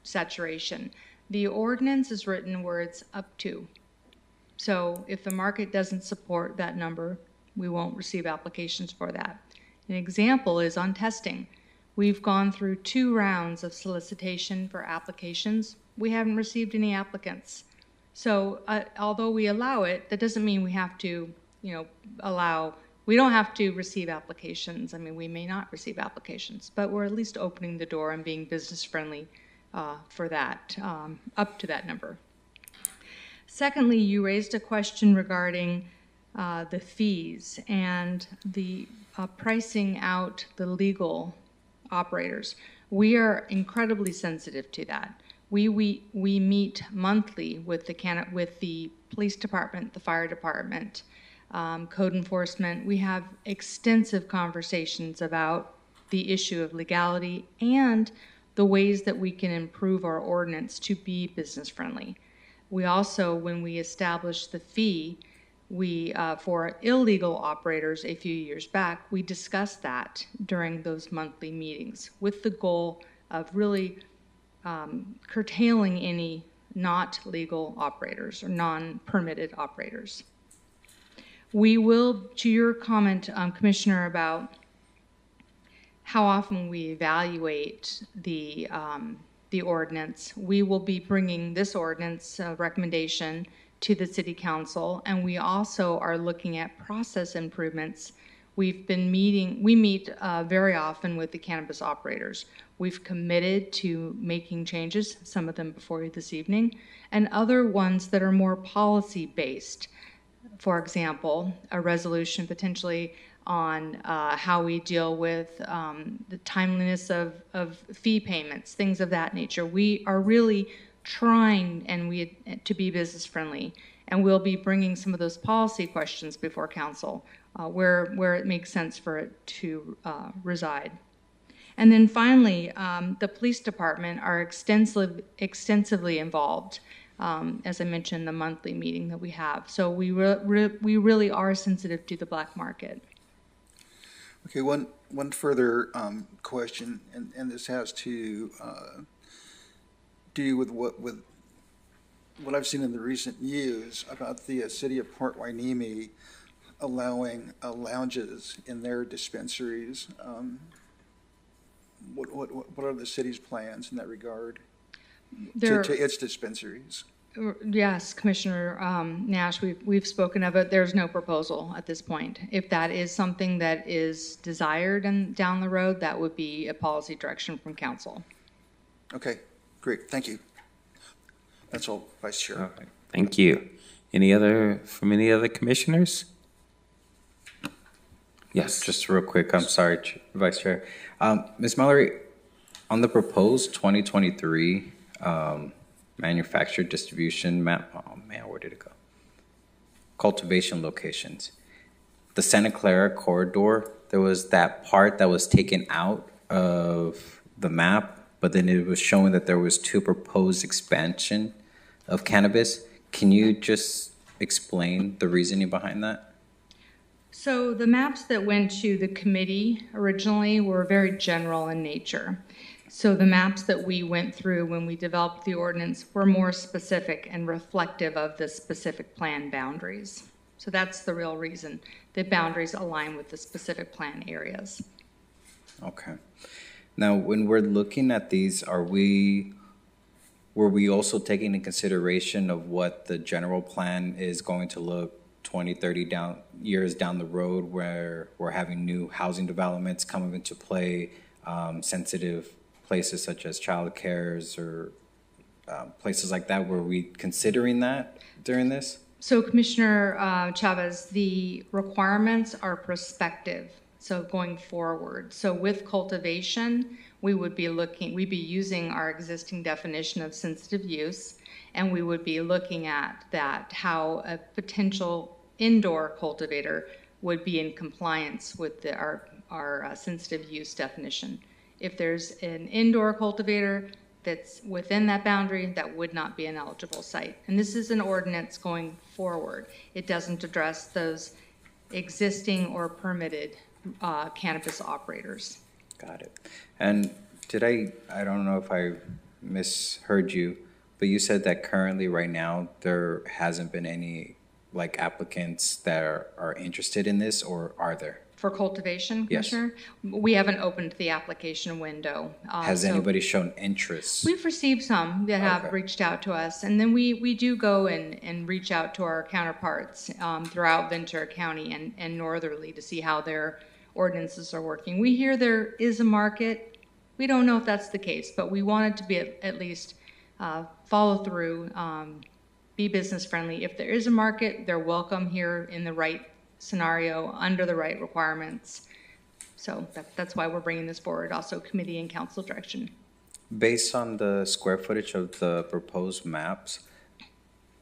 saturation, the ordinance is written where it's up to. So if the market doesn't support that number, we won't receive applications for that. An example is on testing. We've gone through 2 rounds of solicitation for applications. We haven't received any applicants. So although we allow it, that doesn't mean we have to, we don't have to receive applications. I mean, we may not receive applications, but we're at least opening the door and being business friendly for that, up to that number. Secondly, you raised a question regarding the fees and the pricing out the legal operators. We are incredibly sensitive to that. We meet monthly with the police department, the fire department, code enforcement. We have extensive conversations about the issue of legality and the ways that we can improve our ordinance to be business friendly. We also, when we established the fee, for illegal operators a few years back, we discussed that during those monthly meetings with the goal of really curtailing any not legal operators or non-permitted operators. We will, to your comment, Commissioner, about how often we evaluate the ordinance, we will be bringing this ordinance recommendation to the City Council, and we also are looking at process improvements. We meet very often with the cannabis operators. We've committed to making changes, some of them before you this evening, and other ones that are more policy-based. For example, a resolution potentially on how we deal with the timeliness of fee payments, things of that nature. We are really trying to be business friendly, and we'll be bringing some of those policy questions before council where it makes sense for it to reside. And then finally, the police department are extensively involved. As I mentioned, the monthly meeting that we have. So we really are sensitive to the black market. Okay, one further question, and this has to do with what I've seen in the recent news about the city of Port Hueneme allowing lounges in their dispensaries. What are the city's plans in that regard to its dispensaries? Yes, Commissioner Nash, we've spoken of it. There's no proposal at this point. If that is something that is desired and down the road, that would be a policy direction from council. Okay, great. Thank you. That's all, Vice Chair. Okay. Thank you. Any other commissioners? Yes. Just real quick, I'm sorry, Vice Chair. Ms. Mallory, on the proposed 2023 manufactured distribution map, oh man, where did it go? Cultivation locations. The Santa Clara corridor, there was that part that was taken out of the map, but then it was showing that there was 2 proposed expansion of cannabis. Can you just explain the reasoning behind that? So the maps that went to the committee originally were very general in nature. So the maps that we went through when we developed the ordinance were more specific and reflective of the specific plan boundaries. So that's the real reason. The boundaries align with the specific plan areas. Okay. Now, when we're looking at these, were we also taking into consideration of what the general plan is going to look 20, 30 years down the road, where we're having new housing developments coming into play, sensitive places such as child cares or places like that? Were we considering that during this? So Commissioner Chavez, the requirements are prospective, so going forward. So with cultivation, we'd be using our existing definition of sensitive use, and we would be looking at that, how a potential indoor cultivator would be in compliance with our sensitive use definition. If there's an indoor cultivator that's within that boundary, that would not be an eligible site. And this is an ordinance going forward. It doesn't address those existing or permitted cannabis operators. Got it. And I don't know if I misheard you, but you said that currently right now there hasn't been any applicants that are interested in this, or are there? For cultivation, Commissioner? Yes. We haven't opened the application window. Has anybody shown interest? We've received some that have reached out to us, and then we do go and reach out to our counterparts throughout Ventura County and northerly to see how their ordinances are working. We hear there is a market. We don't know if that's the case, but we want it to be at least follow through, be business friendly. If there is a market, they're welcome here in the right scenario under the right requirements. So that's why we're bringing this forward, also committee and council direction. Based on the square footage of the proposed maps,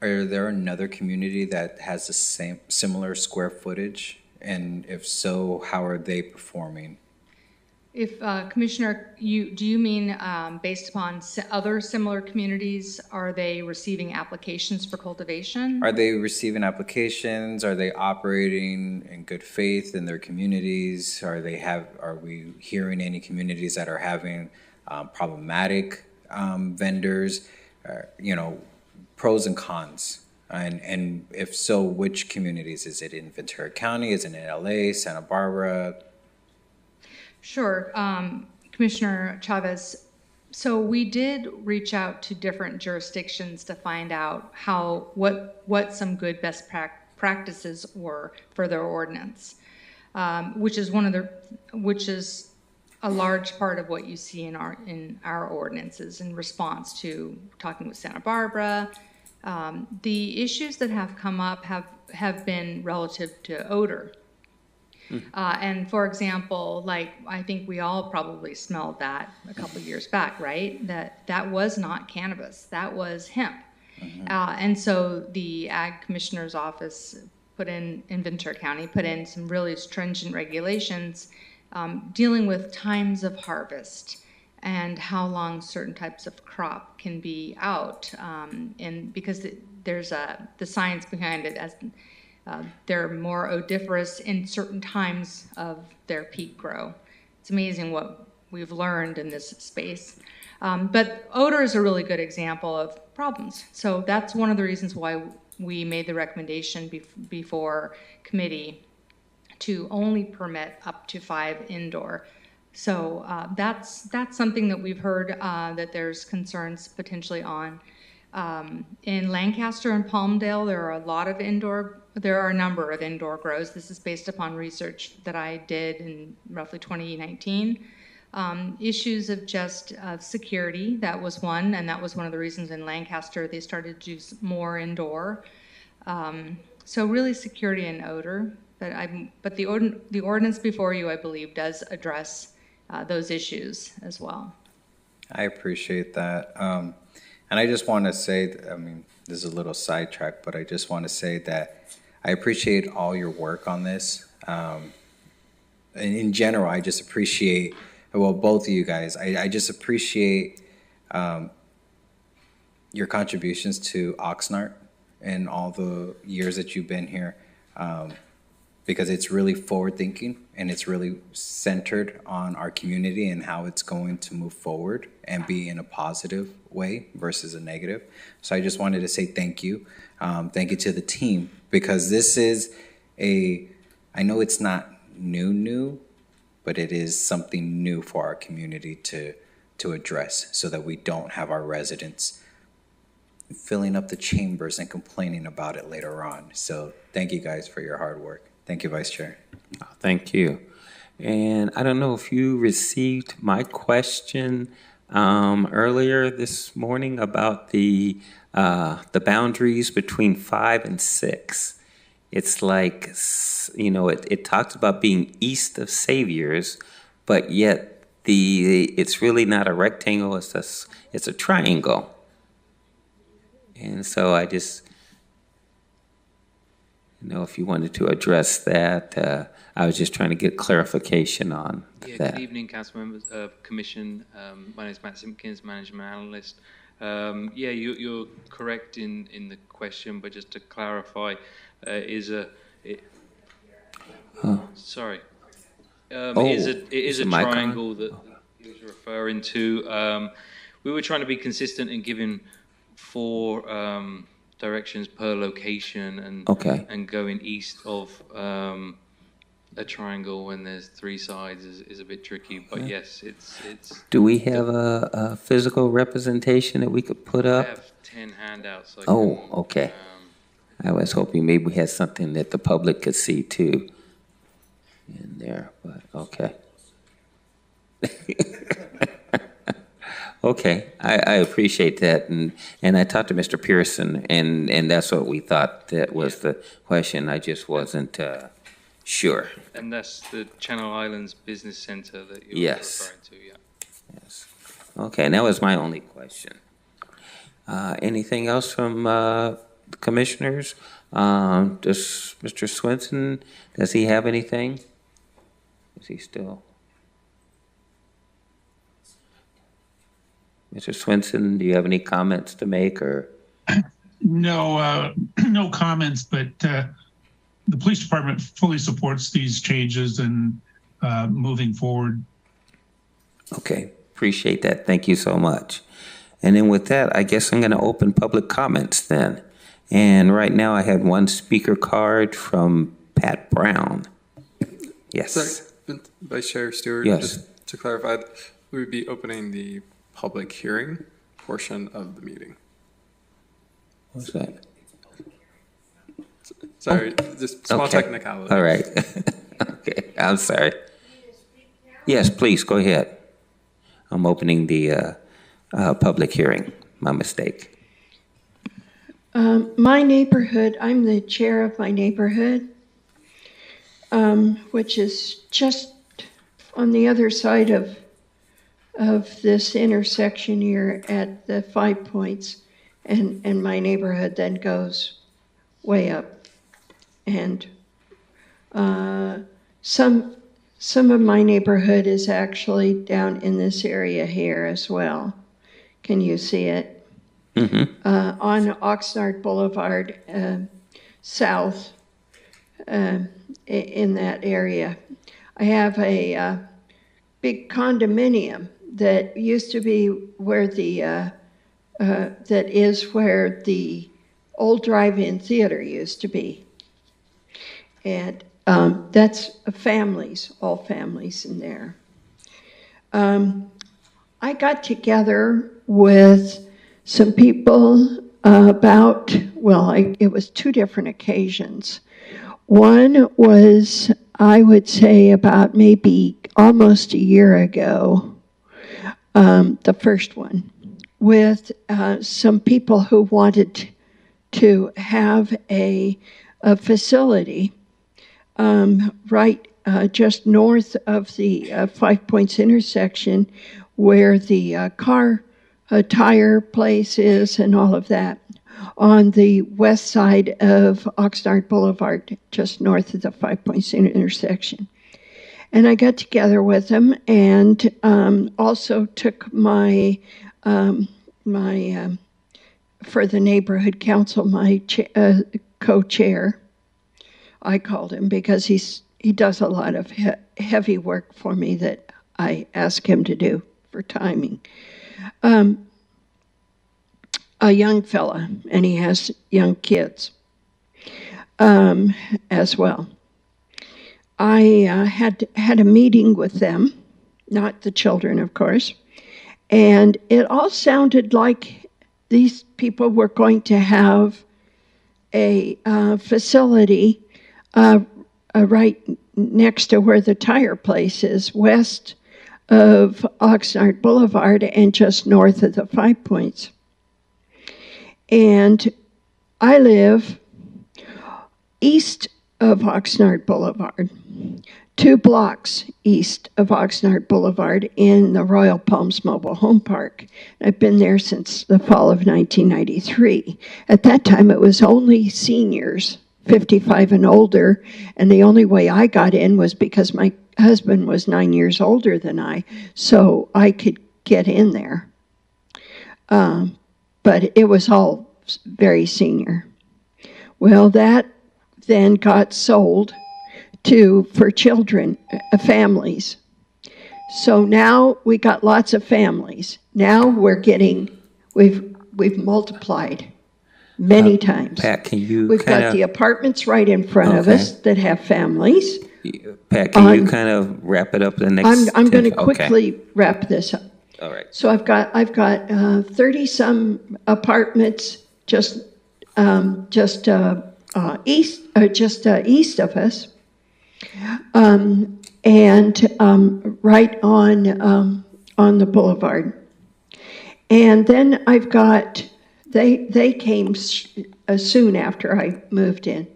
are there another community that has the similar square footage? And if so, how are they performing? If Commissioner, do you mean based upon other similar communities, are they receiving applications for cultivation? Are they receiving applications? Are they operating in good faith in their communities? Are we hearing any communities that are having problematic vendors, pros and cons? And if so, which communities? Is it in Ventura County? Is it in LA, Santa Barbara? Sure. Commissioner Chavez, so we did reach out to different jurisdictions to find out what some good best practices were for their ordinance, which is a large part of what you see in our ordinances in response to talking with Santa Barbara. The issues that have come up have been relative to odor. And for example, like I think we all probably smelled that a couple years back, right? That was not cannabis, that was hemp. And so the Ag Commissioner's Office in Ventura County put in some really stringent regulations dealing with times of harvest and how long certain types of crop can be out, and because there's the science behind it, as they're more odoriferous in certain times of their peak grow. It's amazing what we've learned in this space. But odor is a really good example of problems. So that's one of the reasons why we made the recommendation before committee to only permit up to 5 indoor. So that's something that we've heard that there's concerns potentially on. In Lancaster and Palmdale, there are a number of indoor grows. This is based upon research that I did in roughly 2019. Issues of just security, that was one, and that was one of the reasons in Lancaster they started to do more indoor. So really security and odor, but the ordinance before you, I believe, does address those issues as well. I appreciate that. And I just want to say, this is a little sidetrack, but I just want to say that I appreciate all your work on this. And in general, I just appreciate, well, both of you guys, I just appreciate your contributions to Oxnard and all the years that you've been here, because it's really forward-thinking and it's really centered on our community and how it's going to move forward and be in a positive way versus a negative. So I just wanted to say thank you. Thank you to the team, because this is I know it's not new, but it is something new for our community to address, so that we don't have our residents filling up the chambers and complaining about it later on. So thank you guys for your hard work. Thank you, Vice Chair. Thank you. And I don't know if you received my question earlier this morning about the boundaries between 5 and 6. It's like, it talks about being east of Saviors, but yet it's really not a rectangle, it's a triangle. And so I just, if you wanted to address that, I was just trying to get clarification on that. Good evening, council members of commission. My name is Matt Simpkins, management analyst. You're correct in the question, but just to clarify, it is a triangle that he was referring to. We were trying to be consistent in giving 4 directions per location, and going east of a triangle when there's 3 sides is a bit tricky. But yes, it's. Do we have a physical representation that we could put up? I have 10 handouts. Okay. I was hoping maybe we had something that the public could see too in there, but okay. Okay, I appreciate that, and I talked to Mr. Pearson, and that's what we thought that was the question. I just wasn't sure. And that's the Channel Islands Business Center that you were referring to, yeah. Yes. Okay, and that was my only question. Anything else from the commissioners? Does Mr. Swenson, does he have anything? Is he still? Mr. Swenson, do you have any comments to make, or? No, no comments, but the police department fully supports these changes and moving forward. Okay, appreciate that. Thank you so much. And then with that, I guess I'm going to open public comments then. And right now I had one speaker card from Pat Brown. Yes. Sorry, Vice Chair Stewart, Yes. just to clarify, we would be opening the public hearing portion of the meeting. What's that? Sorry, just small Okay. technicality. All right. Okay, I'm sorry. Yes, please, go ahead. I'm opening the public hearing. My mistake. My neighborhood, I'm the chair of my neighborhood, which is just on the other side of this intersection here at the 5 Points, and my neighborhood then goes way up. And some of my neighborhood is actually down in this area here as well. Can you see it? On Oxnard Boulevard, south, in that area. I have a big condominium that used to be where that is where the old drive-in theater used to be. And that's families, all families in there. I got together with some people it was 2 different occasions. One was, I would say, about maybe almost a year ago, the first one, with some people who wanted to have a facility right just north of the 5 Points intersection where the car tire place is and all of that, on the west side of Oxnard Boulevard, just north of the 5 Points intersection. And I got together with them and also took my for the neighborhood council, my co-chair. I called him because he does a lot of heavy work for me that I ask him to do for timing. A young fella, and he has young kids as well. I had a meeting with them, not the children, of course, and it all sounded like these people were going to have a facility right next to where the tire place is, west of Oxnard Boulevard and just north of the 5 Points. And I live east of Oxnard Boulevard, 2 blocks east of Oxnard Boulevard in the Royal Palms Mobile Home Park. I've been there since the fall of 1993. At that time, it was only seniors, 55 and older, and the only way I got in was because my husband was 9 years older than I, so I could get in there. But it was all very senior. Well, that then got sold for children, families. So now we got lots of families. Now we've multiplied many times. Pat, can you We've got the apartments right in front of us that have families. Pat, can you kind of wrap it up the next? I'm going to quickly wrap this up. All right. So I've got 30 some apartments just east of us, and right on the boulevard. And then I've got they came soon after I moved in.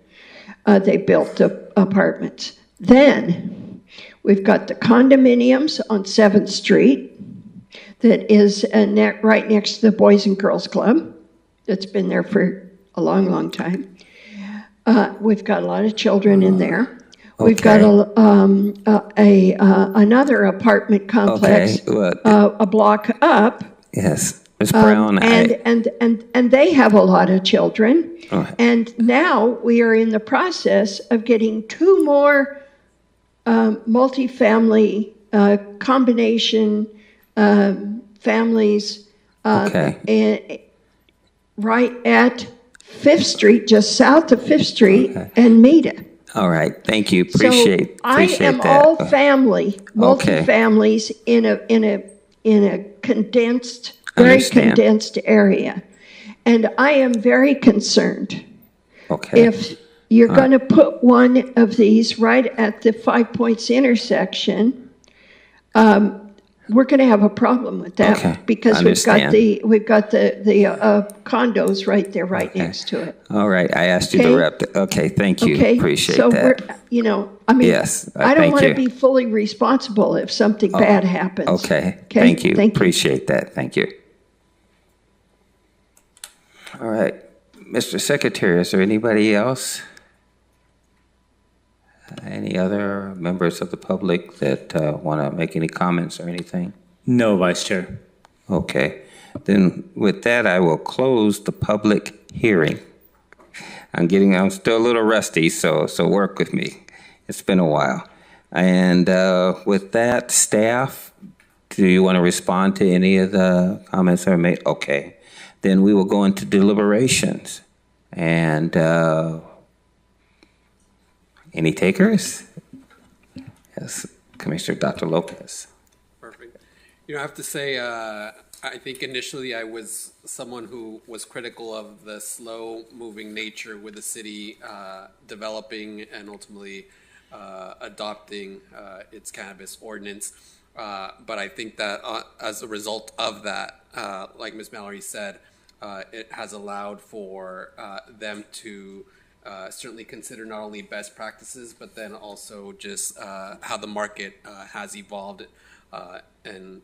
They built the apartments. Then we've got the condominiums on 7th Street. That is right next to the Boys and Girls Club. That's been there for a long, long time. We've got a lot of children in there. We've got another apartment complex a block up. Yes, Ms. Brown. And they have a lot of children. And now we are in the process of getting 2 more multifamily combination families Okay. And right at Fifth Street, just south of Fifth Street, and Meta. All right. Thank you. So Appreciate I am that. all family, Okay. multifamilies in a condensed, very Understand. condensed area. And I am very concerned. Okay. If you're going to put one of these right at the 5 Points intersection, we're going to have a problem with that. Okay. Because Understand. we've got the condos right there, right next to it. All right. I asked you Okay. to rep. Okay. Thank you. Okay, Appreciate so that. I mean, Yes, I don't thank want to you. be fully responsible if something bad happens. Okay. Okay, Thank you. thank you. Appreciate that. Thank you. All right. Mr. Secretary, is there anybody else? Any other members of the public that want to make any comments or anything? No, Vice Chair. Okay. Then with that, I will close the public hearing. I'm still a little rusty, so work with me. It's been a while. And with that, staff, do you want to respond to any of the comments that are made? Okay. Then we will go into deliberations. And any takers? Yes, Commissioner Dr. Lopez. Perfect. You know, I have to say, I think initially I was someone who was critical of the slow-moving nature with the city developing and ultimately adopting its cannabis ordinance. But I think that as a result of that, like Ms. Mallory said, it has allowed for them to certainly consider not only best practices, but then also just how the market has evolved. And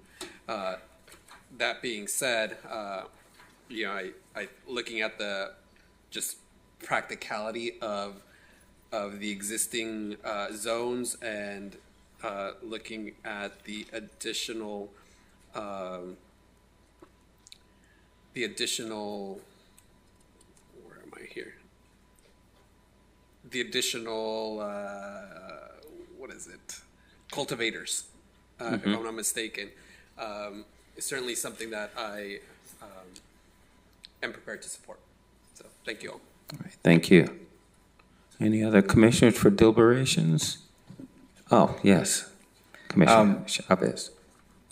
that being said, you know, I looking at the just practicality of the existing zones and looking at the additional where am I here? The additional what is it? Cultivators, if I'm not mistaken. Is certainly something that I am prepared to support. So thank you all. All right, thank you. Any other commissioners for deliberations? Oh, yes. Commissioner Chavez.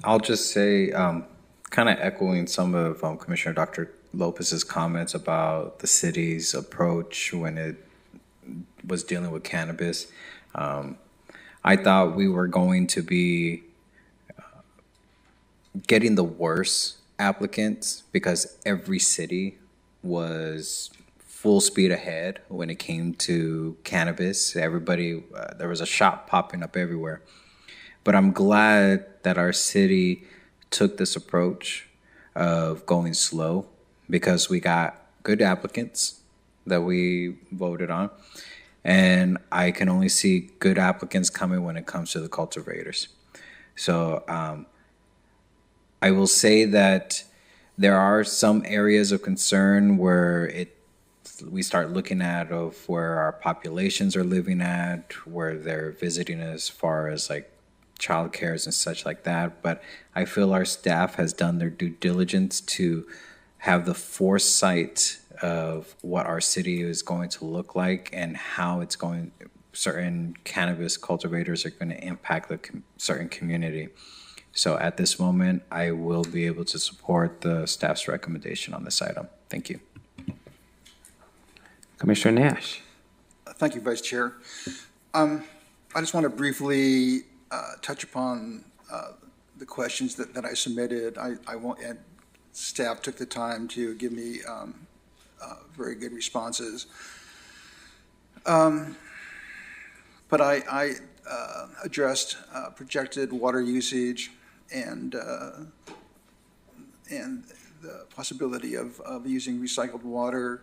I'll just say, kind of echoing some of Commissioner Dr. Lopez's comments about the city's approach when it was dealing with cannabis. I thought we were going to be getting the worst applicants because every city was full speed ahead when it came to cannabis. Everybody, there was a shop popping up everywhere. But I'm glad that our city took this approach of going slow because we got good applicants that we voted on. And I can only see good applicants coming when it comes to the cultivators. So I will say that there are some areas of concern where we start looking at of where our populations are living at, where they're visiting as far as like child cares and such like that. But I feel our staff has done their due diligence to have the foresight of what our city is going to look like and how it's going, certain cannabis cultivators are going to impact the certain community. So at this moment, I will be able to support the staff's recommendation on this item. Thank you. Commissioner Nash. Thank you, Vice Chair. I just want to briefly touch upon the questions that I submitted. I won't, and staff took the time to give me very good responses. But I addressed projected water usage and the possibility of using recycled water,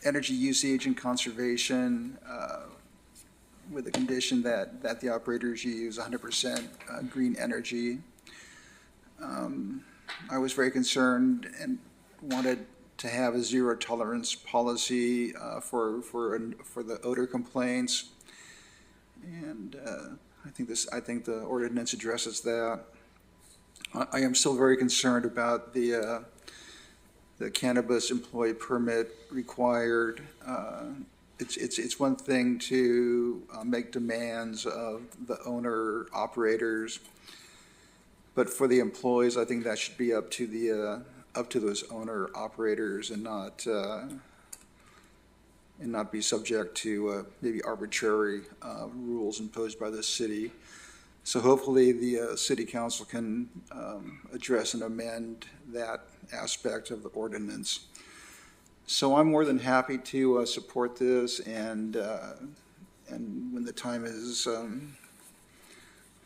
energy usage and conservation, with the condition that the operators use 100% green energy. I was very concerned and wanted to have a zero tolerance policy for the odor complaints, and I think the ordinance addresses that. I am still very concerned about the cannabis employee permit required. It's one thing to make demands of the owner operators, but for the employees, I think that should be up to those owner operators and not be subject to maybe arbitrary rules imposed by the city. So hopefully the city council can address and amend that aspect of the ordinance. So I'm more than happy to support this, and when the time is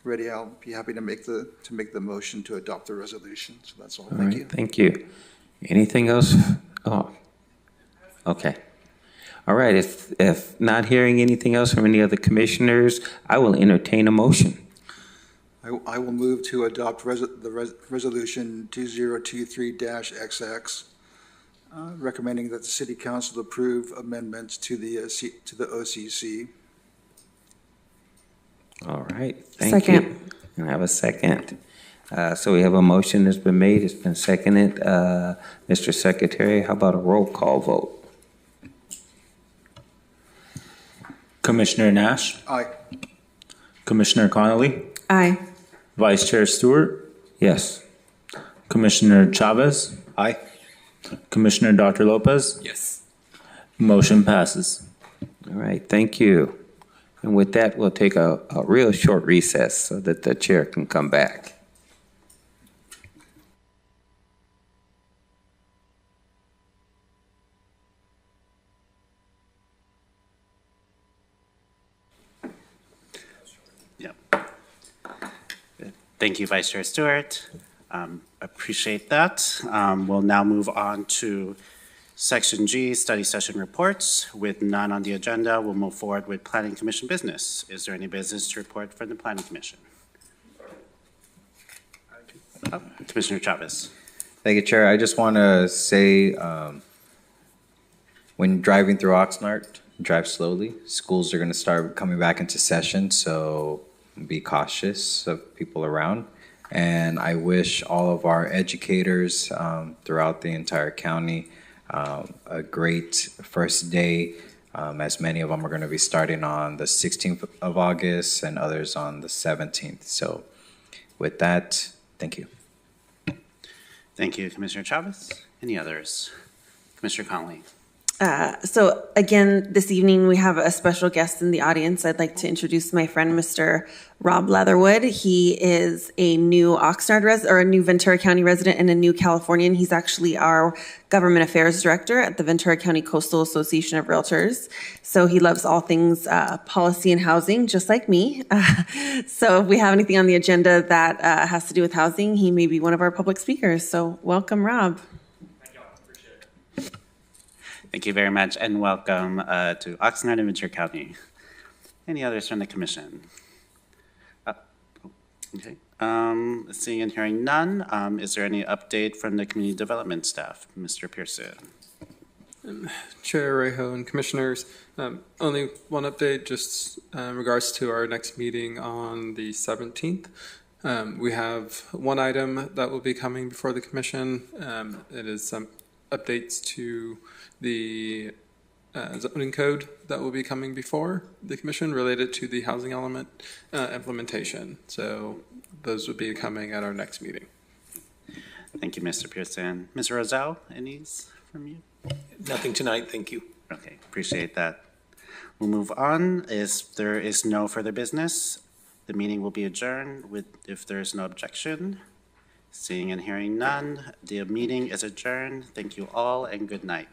ready, I'll be happy to make the motion to adopt the resolution. So that's all. Thank you. Thank you. Anything else? Oh, okay. All right. If not hearing anything else from any other commissioners, I will entertain a motion. I will move to adopt resolution 2023-XX, recommending that the City Council approve amendments to the OCC. All right. Thank you. And I have a second. So we have a motion that's been made. It's been seconded. Mr. Secretary, how about a roll call vote? Commissioner Nash? Aye. Commissioner Connolly? Aye. Vice Chair Stewart? Yes. Commissioner Chavez? Aye. Commissioner Dr. Lopez? Yes. Motion passes. All right. Thank you. And with that, we'll take a real short recess so that the chair can come back. Thank you, Vice Chair Stewart. Appreciate that. We'll now move on to Section G, study session reports. With none on the agenda, we'll move forward with Planning Commission business. Is there any business to report from the Planning Commission? Commissioner Chavez. Thank you, Chair. I just want to say, when driving through Oxnard, drive slowly. Schools are going to start coming back into session, so be cautious of people around. And I wish all of our educators throughout the entire county a great first day, as many of them are going to be starting on the 16th of August and others on the 17th. So with that, thank you. Thank you, Commissioner Chavez. Any others? Commissioner Connolly. So again, this evening we have a special guest in the audience. I'd like to introduce my friend, Mr. Rob Leatherwood. He is a new Oxnard or a new Ventura County resident and a new Californian. He's actually our government affairs director at the Ventura County Coastal Association of Realtors. So he loves all things policy and housing, just like me. So if we have anything on the agenda that has to do with housing, he may be one of our public speakers. So welcome, Rob. Thank you very much, and welcome to Oxnard and Ventura County. Any others from the commission? Okay. Seeing and hearing none, is there any update from the community development staff? Mr. Pearson. Chair Rejo and commissioners, only one update just in regards to our next meeting on the 17th. We have one item that will be coming before the commission. It is some updates to the zoning code that will be coming before the commission related to the housing element implementation. So those would be coming at our next meeting. Thank you, Mr. Pearson. Ms. Roselle, any from you? Nothing tonight, thank you. Okay, appreciate that. We'll move on. If there is no further business, the meeting will be adjourned if there is no objection. Seeing and hearing none, the meeting is adjourned. Thank you all and good night.